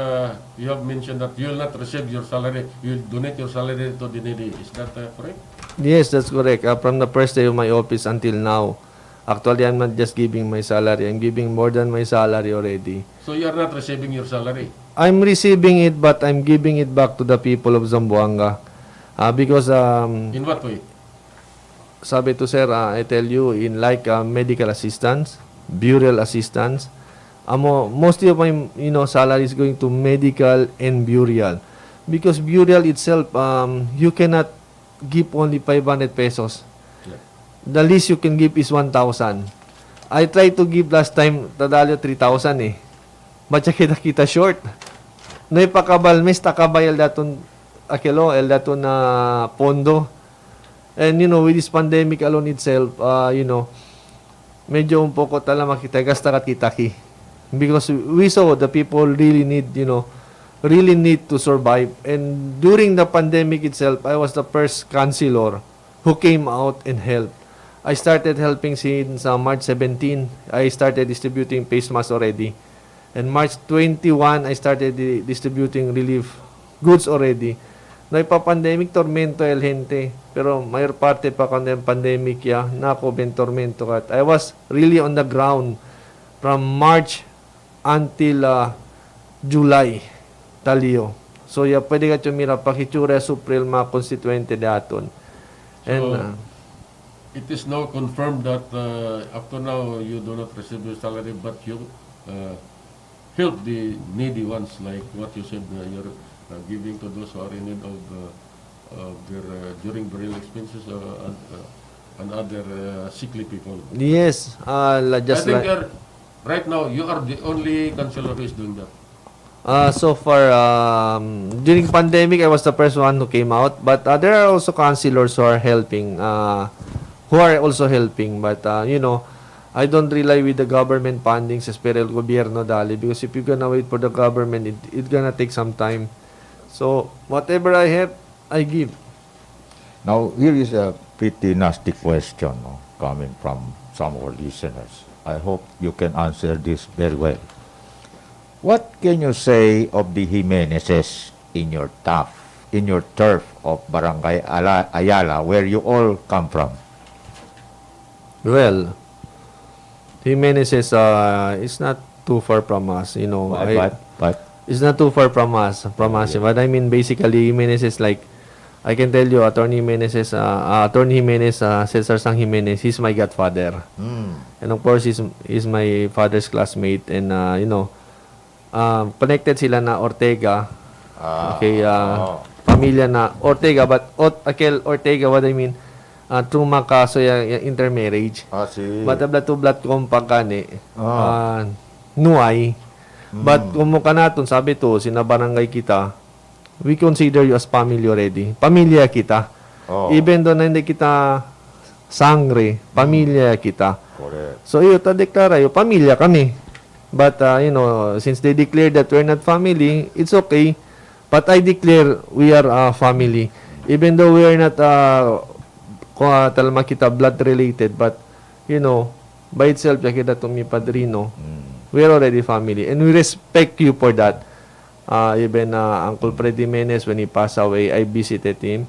Speaker 1: you have mentioned that you will not receive your salary. You will donate your salary to the needy. Is that correct?
Speaker 3: Yes, that's correct. From the first day of my office until now, actually, I'm not just giving my salary. I'm giving more than my salary already.
Speaker 1: So you are not receiving your salary?
Speaker 3: I'm receiving it, but I'm giving it back to the people of Zamboanga. Because,
Speaker 1: In what way?
Speaker 3: sabi to sir, I tell you, in like medical assistance, burial assistance, Mostly of my salary is going to medical and burial. Because burial itself, you cannot give only 500 pesos.
Speaker 1: Yeah.
Speaker 3: The least you can give is 1,000. I tried to give last time, tadalo 3,000 eh. Ba't kita short? No ipakabalmes, takabayal daton akelo, el daton na pondo. And with this pandemic alone itself, medyo un poco tala makita, gasta kat kitaki. Because we saw the people really need to survive. And during the pandemic itself, I was the first councilor who came out and helped. I started helping since March 17. I started distributing face masks already. And March 21, I started distributing relief goods already. No ipa-pandemic, tormento el gente. Pero mayor parte pa kung yung pandemic nako ben tormento kat. I was really on the ground from March until July. Talio. So, pwede ka tumira pakitsura supril mga konstituente daton. And,
Speaker 1: It is now confirmed that up to now you do not receive your salary, but you help the needy ones, like what you said, you're giving to those who are in need of their during burial expenses and other sickly people.
Speaker 3: yes, just
Speaker 1: I think
Speaker 3: like,
Speaker 1: right now you are the only councilor who is doing that.
Speaker 3: so far, during pandemic, I was the first one who came out. But there are also councilors who are helping, But, I don't rely with the government funding sa el gobyerno dali. Because if you're gonna wait for the government, it's gonna take some time. So, whatever I have, I give.
Speaker 2: Now, here is a pretty nasty question coming from some of our listeners. I hope you can answer this very well. What can you say of the Jimenezes in your turf of Barangay Ayala, where you all come from?
Speaker 3: Well, Jimenez is not too far from us,
Speaker 2: But
Speaker 3: It's not too far from us, But I mean, basically, Jimenez is like, I can tell you, Attorney Jimenez, Cesar Sang Jimenez, he's my godfather. And of course, he's my father's classmate. And, connected sila na Ortega. Pamilya na Ortega. But Akel Ortega, what I mean, through makaso yung intermarriage. But blood compact kani. Nuay. But kung ka natin, sabi to, sinabarangay kita, we consider you as family already. Pamilya kita. Even though na hindi kita sangre, pamilya kita.
Speaker 2: correct.
Speaker 3: So, deklara pamilya kami. But, since they declared that we're not family, it's okay. But I declare we are a family. Even though we are not, talma kita blood related, but, by itself, kita tumi padrino. We are already family. And we respect you for that. Even Uncle Freddy Menes, when he passed away, I visited him.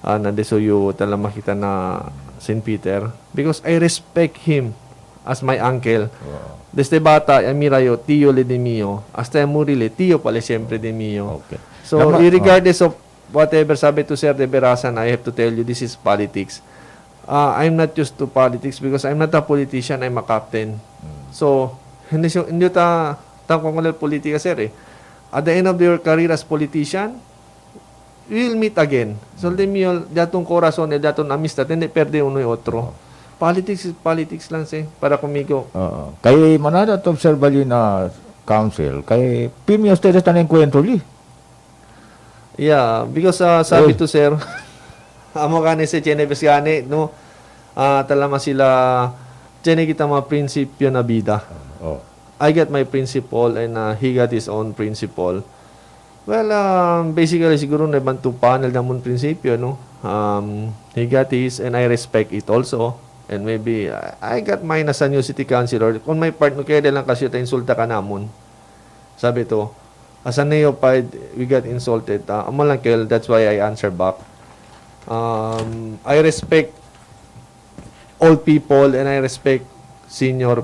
Speaker 3: Nandesuyo talama kita na St. Peter. Because I respect him as my uncle. Desde bata, amirayo, tío le de mio. Hasta murile, tío pala siyempre de mio.
Speaker 2: Okay.
Speaker 3: So, regardless of whatever sabi to Sir De Berasan, I have to tell you, this is politics. I'm not used to politics because I'm not a politician, I'm a captain. So, hindi ta kung politika, sir, eh. At the end of your career as politician, we will meet again. So, datong corazon, datong amistad, hindi perde uno y otro. Politics is politics lang, para kumigo.
Speaker 2: Kay manada to observe na council, kay pirmi ustedes tan encuentro li.
Speaker 3: Yeah, because sabi to sir, amo kani si Chenebes gani, no? Talama sila, Chene kita mga prinsipyo na bida. I got my principle and he got his own principle. Well, basically siguro na bantu panel namon prinsipyo, no? He got his and I respect it also. And maybe I got mine as a new city councilor. Kung may part no kaya lang kasi ta insulta ka namon. Sabi to, as a neophyte, we got insulted. Amalangkel, that's why I answer back. I respect all people and I respect senior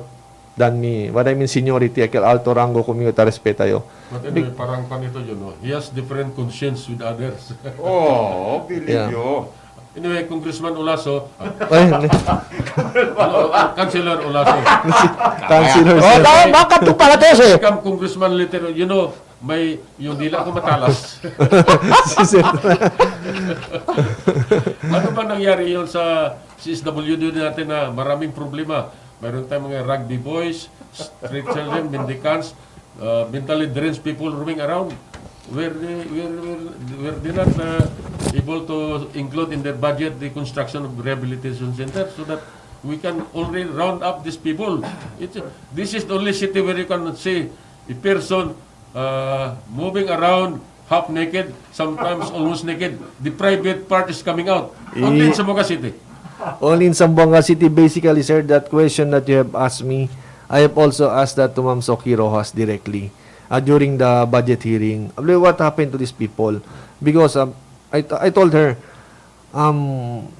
Speaker 3: than me. What I mean seniority, akil alto rango kumigo ta respeta yo.
Speaker 1: But anyway, parang panito yun, no? He has different conscience with others.
Speaker 2: Believe
Speaker 3: Yeah.
Speaker 2: you.
Speaker 1: Anyway, Congressman Olaso,
Speaker 3: Ay,
Speaker 1: Councilor Olaso,
Speaker 3: Councilor,
Speaker 2: Oh,
Speaker 3: sir.
Speaker 2: bakit ito pala tese?
Speaker 1: become Congressman later, may yung dila ko matalas.
Speaker 3: Si sir.
Speaker 1: Ano ba nangyari yun sa CSWD natin na maraming problema? Mayroon tayong mga rugby boys, street children, mendicants, mentally deranged people roaming around. Were they not able to include in their budget the construction of rehabilitation center so that we can already round up these people? This is the only city where you can see a person moving around half naked, sometimes almost naked. The private part is coming out. Only in Zamboanga City.
Speaker 3: Only in Zamboanga City, basically, sir, that question that you have asked me, I have also asked that to Ma'am Soki Rojas directly during the budget hearing. What happened to these people? Because I told her,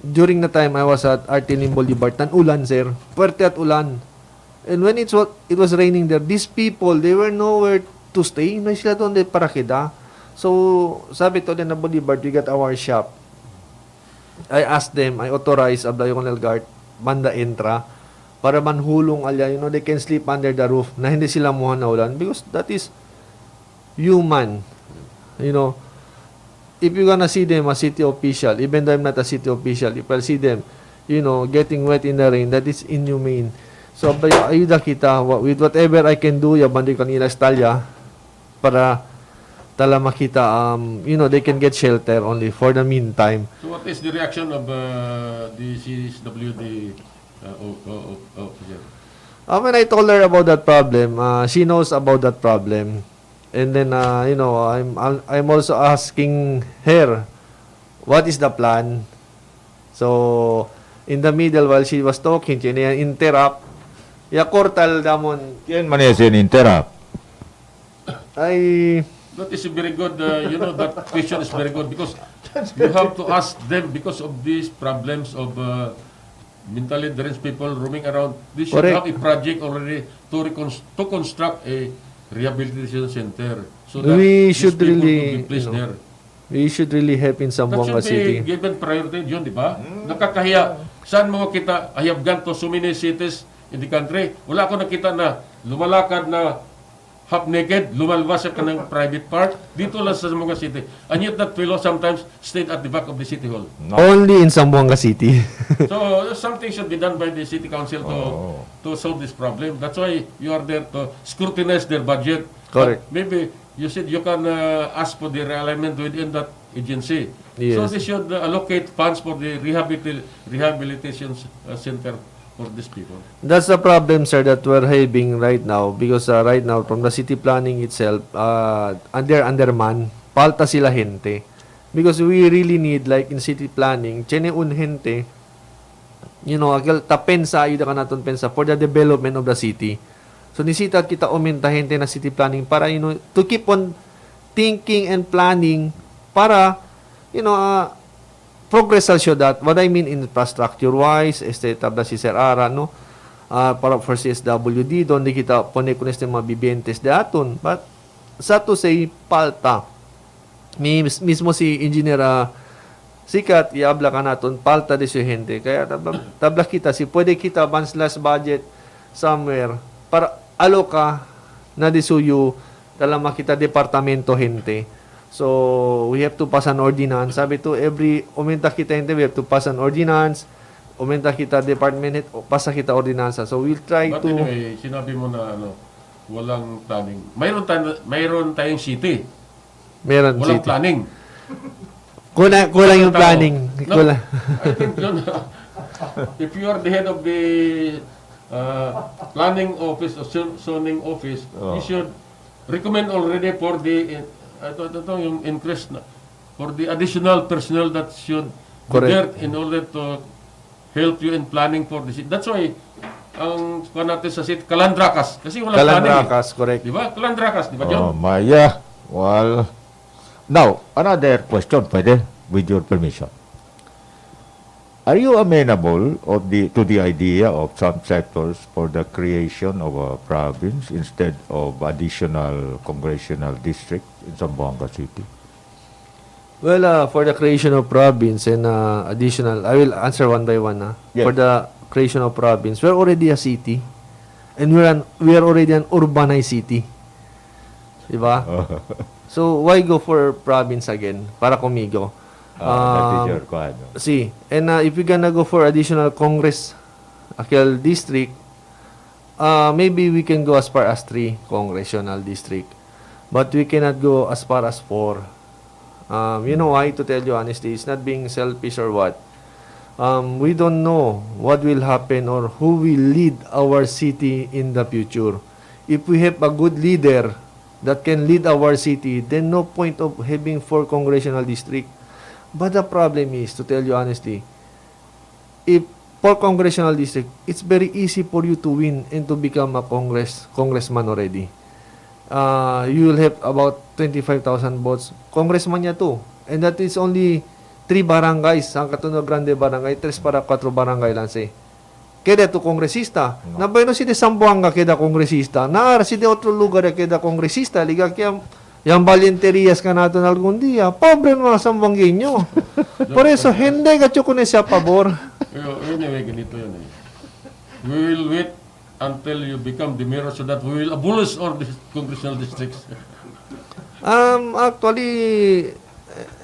Speaker 3: during the time I was at Artinim Boulevard, ulan, sir. Puwerte at ulan. And when it was raining there, these people, they were nowhere to stay. May sila doon de parakida. So, sabi to din na Boulevard, we got our shop. I asked them, I authorized Ablayo Colonel Guard, banda entra, para manhulong alya, they can sleep under the roof, na hindi sila muha na ulan. Because that is human. If you're gonna see them as city official, even though I'm not a city official, if I see them, getting wet in the rain, that is inhumane. So, ayuda kita, with whatever I can do, bandi kanila estalya, para tala makita, they can get shelter only for the meantime.
Speaker 1: So what is the reaction of the CSWD officer?
Speaker 3: When I told her about that problem, she knows about that problem. And then, I'm also asking her, what is the plan? So, in the middle, while she was talking, she interrupt. Kortal damon.
Speaker 2: Yan man yung interrupt.
Speaker 1: That is a very good, that question is very good because you have to ask them because of these problems of mentally deranged people roaming around. They should
Speaker 3: Correct.
Speaker 1: have a project already to construct a rehabilitation center so that
Speaker 3: We
Speaker 1: these
Speaker 3: should
Speaker 1: people
Speaker 3: really,
Speaker 1: could be placed there.
Speaker 3: We should really help in
Speaker 1: That
Speaker 3: Zamboanga
Speaker 1: should
Speaker 3: City.
Speaker 1: be given priority yun, di ba? Nakakahiya. Saan mo kita, I have gone to so many cities in the country. Wala ako nakita na lumalakad na half naked, lumalabas ka ng private part. Dito lang sa Zamboanga City. And yet that fellow sometimes stayed at the back of the city hall.
Speaker 2: No.
Speaker 3: Only in Zamboanga City.
Speaker 1: So something should be done by the city council to solve this problem. That's why you are there to scrutinize their budget.
Speaker 3: Correct.
Speaker 1: But maybe you said you can ask for the realignment within that agency.
Speaker 3: Yes.
Speaker 1: So they should allocate funds for the rehabilitation center for these people.
Speaker 3: That's the problem, sir, that we're having right now because right now from the city planning itself, underman, palta sila gente. Because we really need, like in city planning, chene un gente, agil tapensa, ayuda ka natin pensa for the development of the city. So nisita kita umenta gente na city planning para, to keep on thinking and planning para, progress sa syudad. What I mean infrastructure-wise, tabla si Sir Ara, para for CSWD, doon di kita ponekunes ng mga bibiyentes daton. But, sa to say, palta. Mismo si Engineer Sikat, iabla ka naton, palta de su gente. Kaya tabla kita, pwede kita once last budget somewhere, para aloka na disuyo, talama kita departamento gente. So, we have to pass an ordinance. Sabi to, umenta kita hindi, we have to pass an ordinance. Umenta kita department head, pasa kita ordinansa. So, we'll try
Speaker 1: But
Speaker 3: to...
Speaker 1: anyway, sinabi mo na walang planning. Mayroon tayong city.
Speaker 3: Meron,
Speaker 1: Walang
Speaker 3: city.
Speaker 1: planning.
Speaker 3: Kulang yung planning.
Speaker 1: No,
Speaker 3: Kulang.
Speaker 1: I think yun, if you are the head of the planning office or zoning office, you should recommend already for the yung increase na for the additional personnel that should be
Speaker 3: Correct.
Speaker 1: there in order to help you in planning for the city. That's why ang kuha natin sa city, kalandrakas. Kasi walang planning.
Speaker 3: Kalandrakas, correct.
Speaker 1: Di ba? Kalandrakas, di ba,
Speaker 2: Oh,
Speaker 1: John?
Speaker 2: yeah. Well, now, another question, pwede, with your permission. Are you amenable to the idea of some sectors for the creation of a province instead of additional congressional district in Zamboanga City?
Speaker 3: Well, for the creation of province and additional, I will answer one by one.
Speaker 2: Yes.
Speaker 3: For the creation of province, we're already a city, and we are already an urbanized city, di ba? So why go for province again? Para kumigo.
Speaker 2: That is your kwan.
Speaker 3: See, and if we're gonna go for additional Congress, Akil district, maybe we can go as far as 3 congressional district, but we cannot go as far as 4. You know why? To tell you honestly, it's not being selfish or what. We don't know what will happen or who will lead our city in the future. If we have a good leader that can lead our city, then no point of having 4 congressional district. But the problem is, to tell you honestly, if 4 congressional district, it's very easy for you to win and to become a congressman already. You will have about 25,000 votes. Congressman niya to. And that is only 3 barangays. Ang Katunog Grande Barangay, 3 para 4 barangay lang siya. Keda to kongresista. No. Nabayno si de Sambuanga keda kongresista. Naara si de otro lugar keda kongresista. Liga kaya yang valenterias ka nato na algún dia. Pobre mga Sambuangueño. Por eso, hindi ka chukunin siya pabor.
Speaker 1: Anyway, ganito yan eh. We will wait until you become the mayor so that we will abolish all these congressional districts.
Speaker 3: Actually,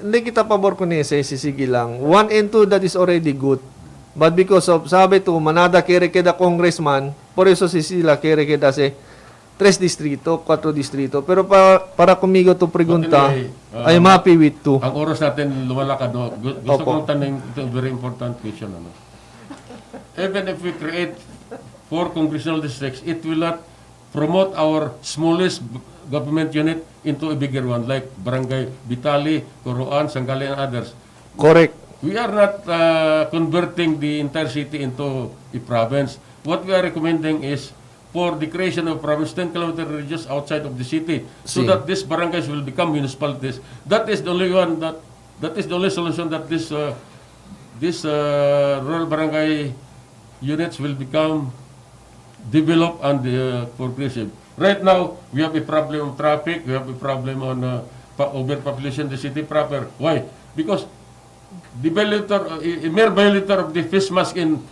Speaker 3: hindi kita pabor ko ni sige lang. 1 and 2, that is already good. But because of, sabi to, manada kere keda congressman, por eso si sila kere keda si 3 distrito, 4 distrito. Pero para kumigo to pregunta,
Speaker 1: Anyway,
Speaker 3: I'm happy with 2.
Speaker 1: Ang oras natin lumalakad, no? Gusto
Speaker 3: Opo.
Speaker 1: kong tanong, ito very important question. Ano? Even if we create 4 congressional districts, it will not promote our smallest government unit into a bigger one, like Barangay Bitali, Coroan, Sangali, and others.
Speaker 3: Correct.
Speaker 1: We are not converting the entire city into a province. What we are recommending is for the creation of province 10 kilometer radius outside of the city, so
Speaker 3: See.
Speaker 1: that these barangays will become municipalities. That is the only one that is the only solution that this rural barangay units will become developed and progressive. Right now, we have a problem of traffic. We have a problem on overpopulation in the city proper. Why? Because the violator, a mere violator of the face mask from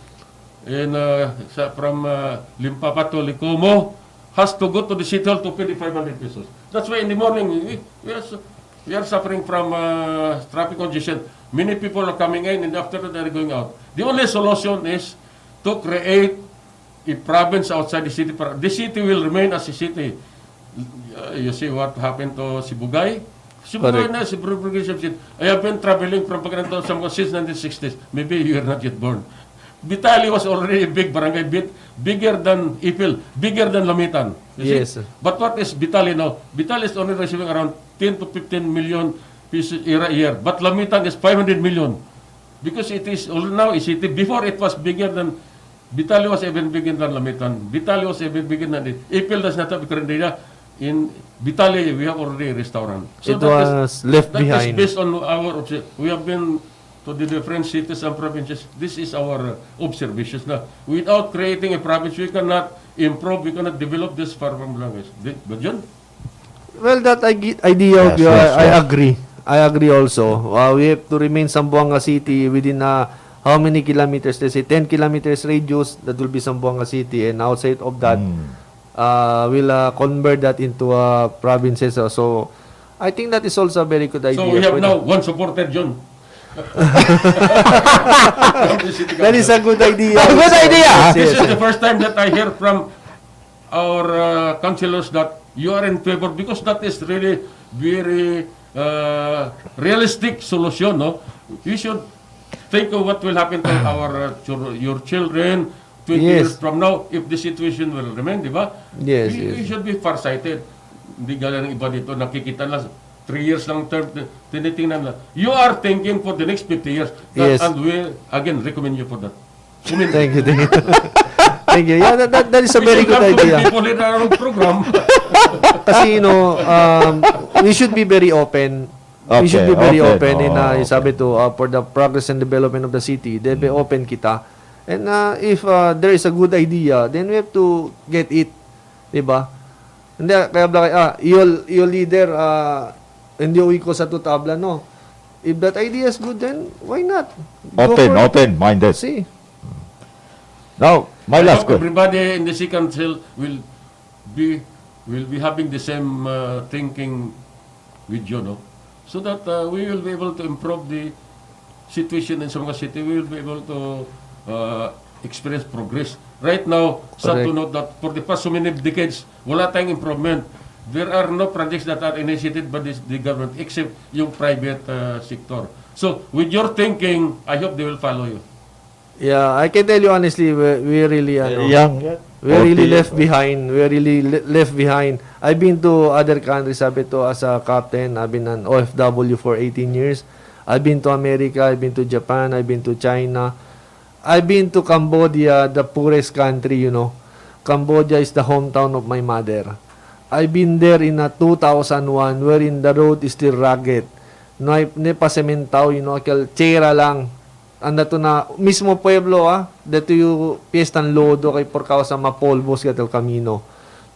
Speaker 1: Limpapa to Licomo has to go to the city hall to pay the 500 pesos. That's why in the morning we are suffering from traffic congestion. Many people are coming in and after that they are going out. The only solution is to create a province outside the city. The city will remain as a city. You see what happened to Sibugay? Sibugay na, progressive city. I have been traveling from Pagbabago since 1960s. Maybe you are not yet born. Bitali was already a big barangay, bigger than Ipil, bigger than Lamitan. You
Speaker 3: Yes,
Speaker 1: see?
Speaker 3: sir.
Speaker 1: But what is Bitali now? Bitali is only receiving around 10 to 15 million pesos a year. But Lamitan is 500 million. Because it is now a city. Before it was bigger than, Bitali was even bigger than Lamitan. Bitali was even bigger than it. Ipil does not have a current data. In Bitali, we have already a restaurant.
Speaker 3: It was left
Speaker 1: that
Speaker 3: behind.
Speaker 1: is based on our we have been to the different cities and provinces. This is our observations na without creating a province, we cannot improve, we cannot develop this far from language. But yun?
Speaker 3: Well, that idea of
Speaker 2: Yes,
Speaker 3: you,
Speaker 2: yes,
Speaker 3: I
Speaker 2: yes.
Speaker 3: agree. I agree also. We have to remain Zamboanga City within how many kilometers? Let's say 10 kilometers radius, that will be Zamboanga City. And outside of that, we'll convert that into provinces. So, I think that is also a very good idea.
Speaker 1: So we have
Speaker 3: For
Speaker 1: now one supporter, John.
Speaker 3: That is a good idea.
Speaker 2: A good idea!
Speaker 3: Yes,
Speaker 1: This
Speaker 3: yes.
Speaker 1: is the first time that I hear from our councillors that you are in favor, because that is really very realistic solution. No, you should think of what will happen to our your children 20
Speaker 3: Yes.
Speaker 1: years from now if the situation will remain, di ba?
Speaker 3: Yes,
Speaker 1: We
Speaker 3: yes.
Speaker 1: should be farsighted. Hindi gala ng iba dito nakikita lang 3 years lang term, tinitingnan lang. You are thinking for the next 50 years.
Speaker 3: Yes.
Speaker 1: And we, again, recommend you for that.
Speaker 3: Thank you. Thank you. Thank you. Yeah, that is a very good idea.
Speaker 1: People in our program.
Speaker 3: Kasi, we should be very open. We
Speaker 2: Okay,
Speaker 3: should be very
Speaker 2: open.
Speaker 3: open. And
Speaker 2: Okay.
Speaker 3: sabi to, for the progress and development of the city, they be open kita. And if there is a good idea, then we have to get it. Diba? Hindi, kaya your leader, hindi uwi ko sa tutabla, no? If that idea is good, then why not? Go
Speaker 2: Open,
Speaker 3: for it.
Speaker 2: open-minded.
Speaker 3: See,
Speaker 2: Now, my
Speaker 1: I
Speaker 2: last
Speaker 1: hope
Speaker 2: question.
Speaker 1: everybody in the second cell be will be having the same thinking with you, no? So that we will be able to improve the situation in Samanga City. We will be able to experience progress. Right now, sad to
Speaker 3: Correct.
Speaker 1: note that for the past so many decades, wala tayong improvement. There are no projects that are initiated by the government except yung private sector. So, with your thinking, I hope they will follow you.
Speaker 3: yeah, I can tell you honestly, we really,
Speaker 2: Young, yeah.
Speaker 3: we're really
Speaker 2: 40,
Speaker 3: left behind. We're really left behind. I've been to other countries, sabi to, as a captain. I've been an OFW for 18 years. I've been to America, I've been to Japan, I've been to China. I've been to Cambodia, the poorest country, you know. Cambodia is the hometown of my mother. I've been there in 2001 wherein the road is still rugged. No hay pa sementaw, you know, kel tsera lang. Anda to na mismo pueblo dito yung piyestan lodo kay por causa mapolvos gatel camino.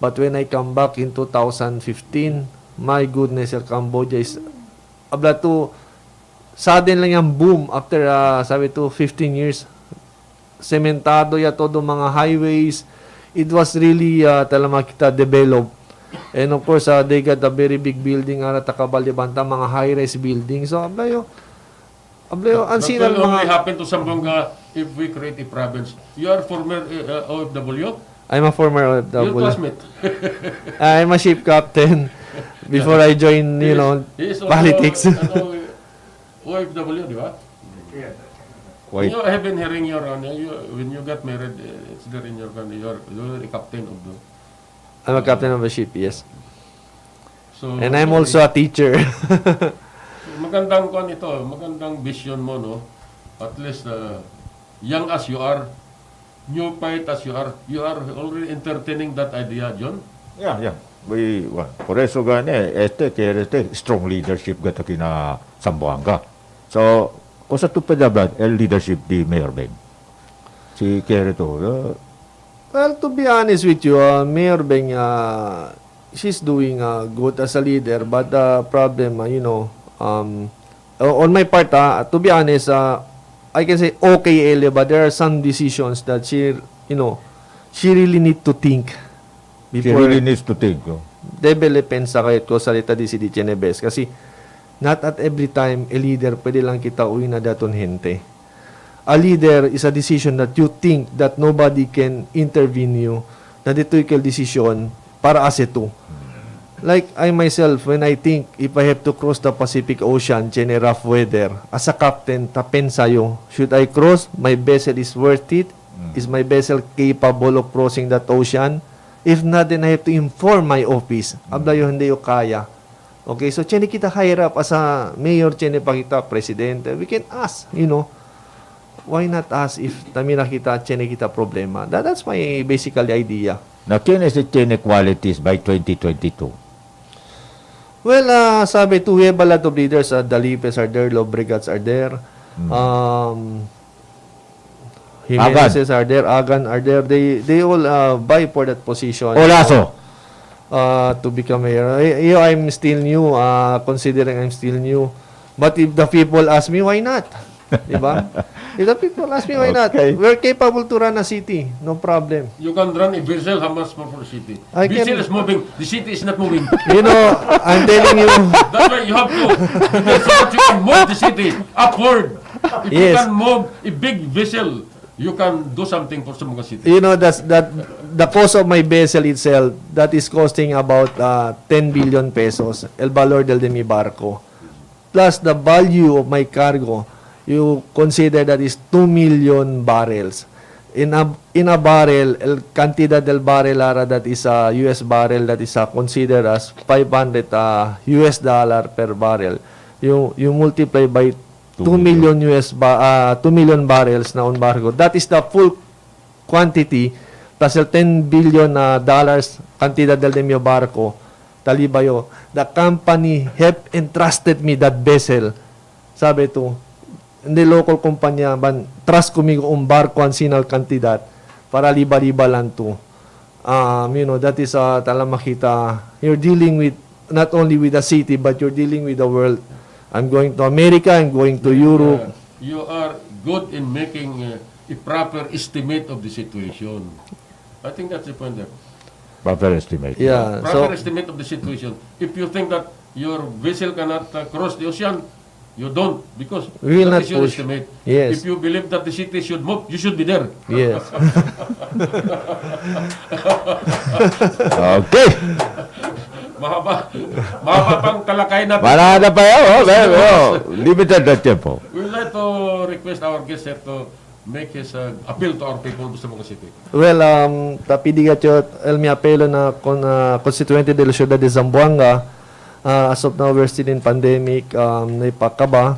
Speaker 3: But when I come back in 2015, my goodness, Cambodia is abla to sudden lang yung boom after sabi to 15 years. Sementado ya todo mga highways. It was really talaga kita develop. And of course, they got a very big building at Takabalibanta, mga high-rise building. So, ablayo, ang
Speaker 1: That
Speaker 3: sinang
Speaker 1: will only
Speaker 3: mga...
Speaker 1: happen to Zamboanga if we create a province. You are former OFW?
Speaker 3: I'm a former
Speaker 1: Your
Speaker 3: OFW.
Speaker 1: classmate.
Speaker 3: I'm a ship captain before I join, you know,
Speaker 1: He is also
Speaker 3: politics.
Speaker 1: OFW, di ba?
Speaker 2: Wait.
Speaker 1: You have been hearing your when you got married, it's there in your you're a captain of the.
Speaker 3: I'm a captain of a ship, yes.
Speaker 1: So,
Speaker 3: And I'm also a teacher.
Speaker 1: magandang kon ito, magandang vision mo, no? At least young as you are, new fight as you are already entertaining that idea, John.
Speaker 2: Yeah, yeah. Por eso gane, strong leadership gata kina Zamboanga. So, kung sa tupad el leadership di Mayor Beng. Si kere to,
Speaker 3: Well, to be honest with you, Mayor Beng, she's doing good as a leader, but the problem, on my part, to be honest, I can say okay, Ele, but there are some decisions that she really need to think
Speaker 2: she
Speaker 3: before
Speaker 2: really needs to think.
Speaker 3: debele pensa kahit ko salita di si Di Chenebes. Kasi not at every time a leader pwede lang kita uwi na daton hente. A leader is a decision that you think that nobody can intervene you, na dito yung decision para aseto. Like I myself, when I think if I have to cross the Pacific Ocean, in rough weather, as a captain, tapen sayo, should I cross? My vessel is worth it? Is my vessel capable of crossing that ocean? If not, then I have to inform my office. Abla yun, hindi yung kaya. Okay, so chene kita higher up as a mayor, chene pa kita presidente. We can ask, why not ask if tamina kita, chene kita problema? That's my basically idea.
Speaker 2: Na kine si qualities by 2022.
Speaker 3: Well, sabi to, we have a lot of leaders. Dalipes are there, Law Brigades are there. Jimenezes are there, Agan are there. They all vie for that position.
Speaker 2: Olaso.
Speaker 3: To become mayor. I'm still new, considering I'm still new. But if the people ask me, why not? Diba? If the people ask me, why not?
Speaker 2: Okay.
Speaker 3: We're capable to run a city. No problem.
Speaker 1: You can run a vessel how much more for the city.
Speaker 3: I
Speaker 1: Vessel
Speaker 3: can-
Speaker 1: is moving, the city is not moving.
Speaker 3: I'm telling you,
Speaker 1: That's why you have to, because so that you can move the city upward. If you
Speaker 3: Yes.
Speaker 1: can move a big vessel, you can do something for Zamboanga City.
Speaker 3: that's the cost of my vessel itself, that is costing about 10 billion pesos, el valor del de mi barco. Plus the value of my cargo, you consider that is 2 million barrels. In a barrel, el cantidad del barrel ara that is a US barrel that is considered as 500 US dollar per barrel. You multiply by 2 million 2 million barrels na on barko. That is the full quantity plus el 10 billion dollars cantidad del de mi barco. Talibayo. The company have entrusted me that vessel. Sabi to, hindi local kumpanya ban trust kumigo un barko ang sinal kantidad para liba-liba lang to. That is tala makita, you're dealing with not only with the city but you're dealing with the world. I'm going to America, I'm going to Europe.
Speaker 1: You are good in making a proper estimate of the situation. I think that's the point there.
Speaker 2: Proper estimate.
Speaker 3: Yeah,
Speaker 1: Proper
Speaker 3: so
Speaker 1: estimate of the situation. If you think that your vessel cannot cross the ocean, you don't, because
Speaker 3: We will
Speaker 1: that
Speaker 3: not
Speaker 1: is your
Speaker 3: push.
Speaker 1: estimate.
Speaker 3: Yes.
Speaker 1: If you believe that the city should move, you should be there.
Speaker 3: yes.
Speaker 2: Okay.
Speaker 1: Mahaba, mahaba pang talakay natin.
Speaker 2: Marada pa yan. Limited na tempo.
Speaker 1: We would like to request our guest here to make his appeal to our people sa mga city.
Speaker 3: Well, tapidigat yo el mi apelo na con constituente de la ciudad de Zamboanga. As of now, we're still in pandemic. Naipakaba.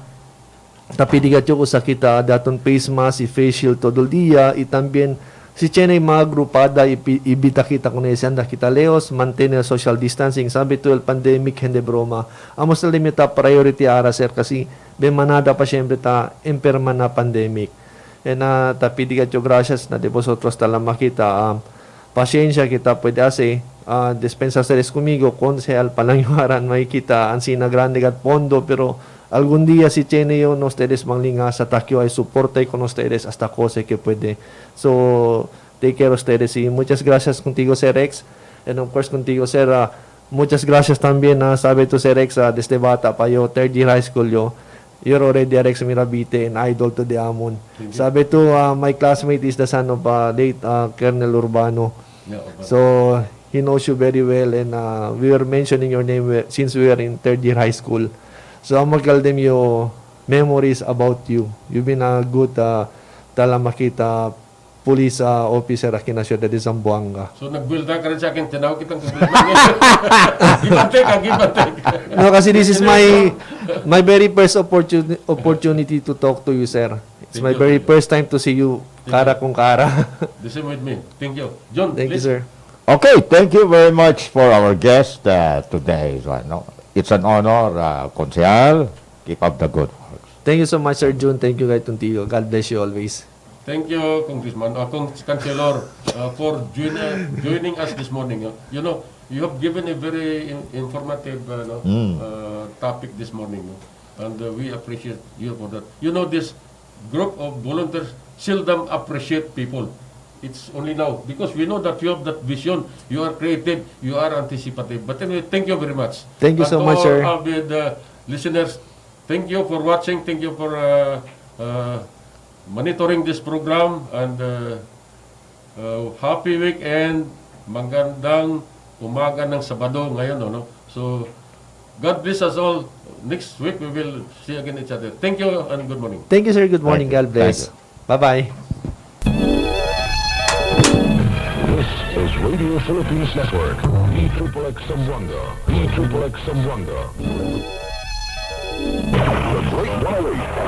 Speaker 3: Tapidigat yo ko sa kita daton face mask, y face shield todo el día, y también si chenay mga grupada ibita kita kung naisanda kita leos, maintain el social distancing. Sabi to el pandemic, hindi broma. Amos na limita priority ara sir kasi bemanada pa siyempre ta imperma na pandemic. Na tapidigat yo gracias na de vosotros tala makita. Pasensya kita pwede ase dispensa seres kumigo konsehal pa lang yung aran may kita ang sinagrande gat pondo pero algún día si tiene yo no ustedes manglinga sa takyo ay soporta con ustedes hasta cosa que puede. So take care ustedes y muchas gracias contigo Sir Rex, and of course contigo Sir muchas gracias también sabi to Sir Rex desde bata pa yo third year high school yo. You're already a Rex Mirabite and idol to the Amon. Sabi to my classmate is the son of late Colonel Urbano.
Speaker 1: Yeah, okay.
Speaker 3: So he knows you very well, and we were mentioning your name since we were in third year high school. So I'm tell them your memories about you. You've been a good talamakita police officer aquí na Ciudad de Zamboanga.
Speaker 1: So nag-build ka rin sa akin, tinawag kitang kabilang. Give and take, give and take.
Speaker 3: No, kasi this is my very first opportunity to talk to you, sir. It's my very first time to see you kara kung kara.
Speaker 1: The same with me. Thank you. John,
Speaker 3: Thank you,
Speaker 1: please.
Speaker 3: sir.
Speaker 2: Okay, thank you very much for our guest today. It's an honor, Konsehal. Keep up the good work.
Speaker 3: Thank you so much, Sir June. Thank you, Guy Tuntillo. God bless you always.
Speaker 1: Thank you, Congressman, Councilor, for joining us this morning. You know, you have given a very informative topic this morning, and we appreciate you for that. You know, this group of volunteers seldom appreciate people. It's only now because we know that you have that vision. You are creative. You are anticipative. But anyway, thank you very much.
Speaker 3: Thank you so much, sir.
Speaker 1: And to all the listeners, thank you for watching. Thank you for monitoring this program, and happy weekend, magandang umaga ng Sabado ngayon, no? So, God bless us all. Next week, we will see again each other. Thank you and good morning.
Speaker 3: Thank you, sir. Good morning.
Speaker 2: Thank you.
Speaker 3: God bless. Bye-bye.
Speaker 4: This is Radio Philippines Network. E-Triple-X Zamboanga. E-Triple-X Zamboanga. The Great 108.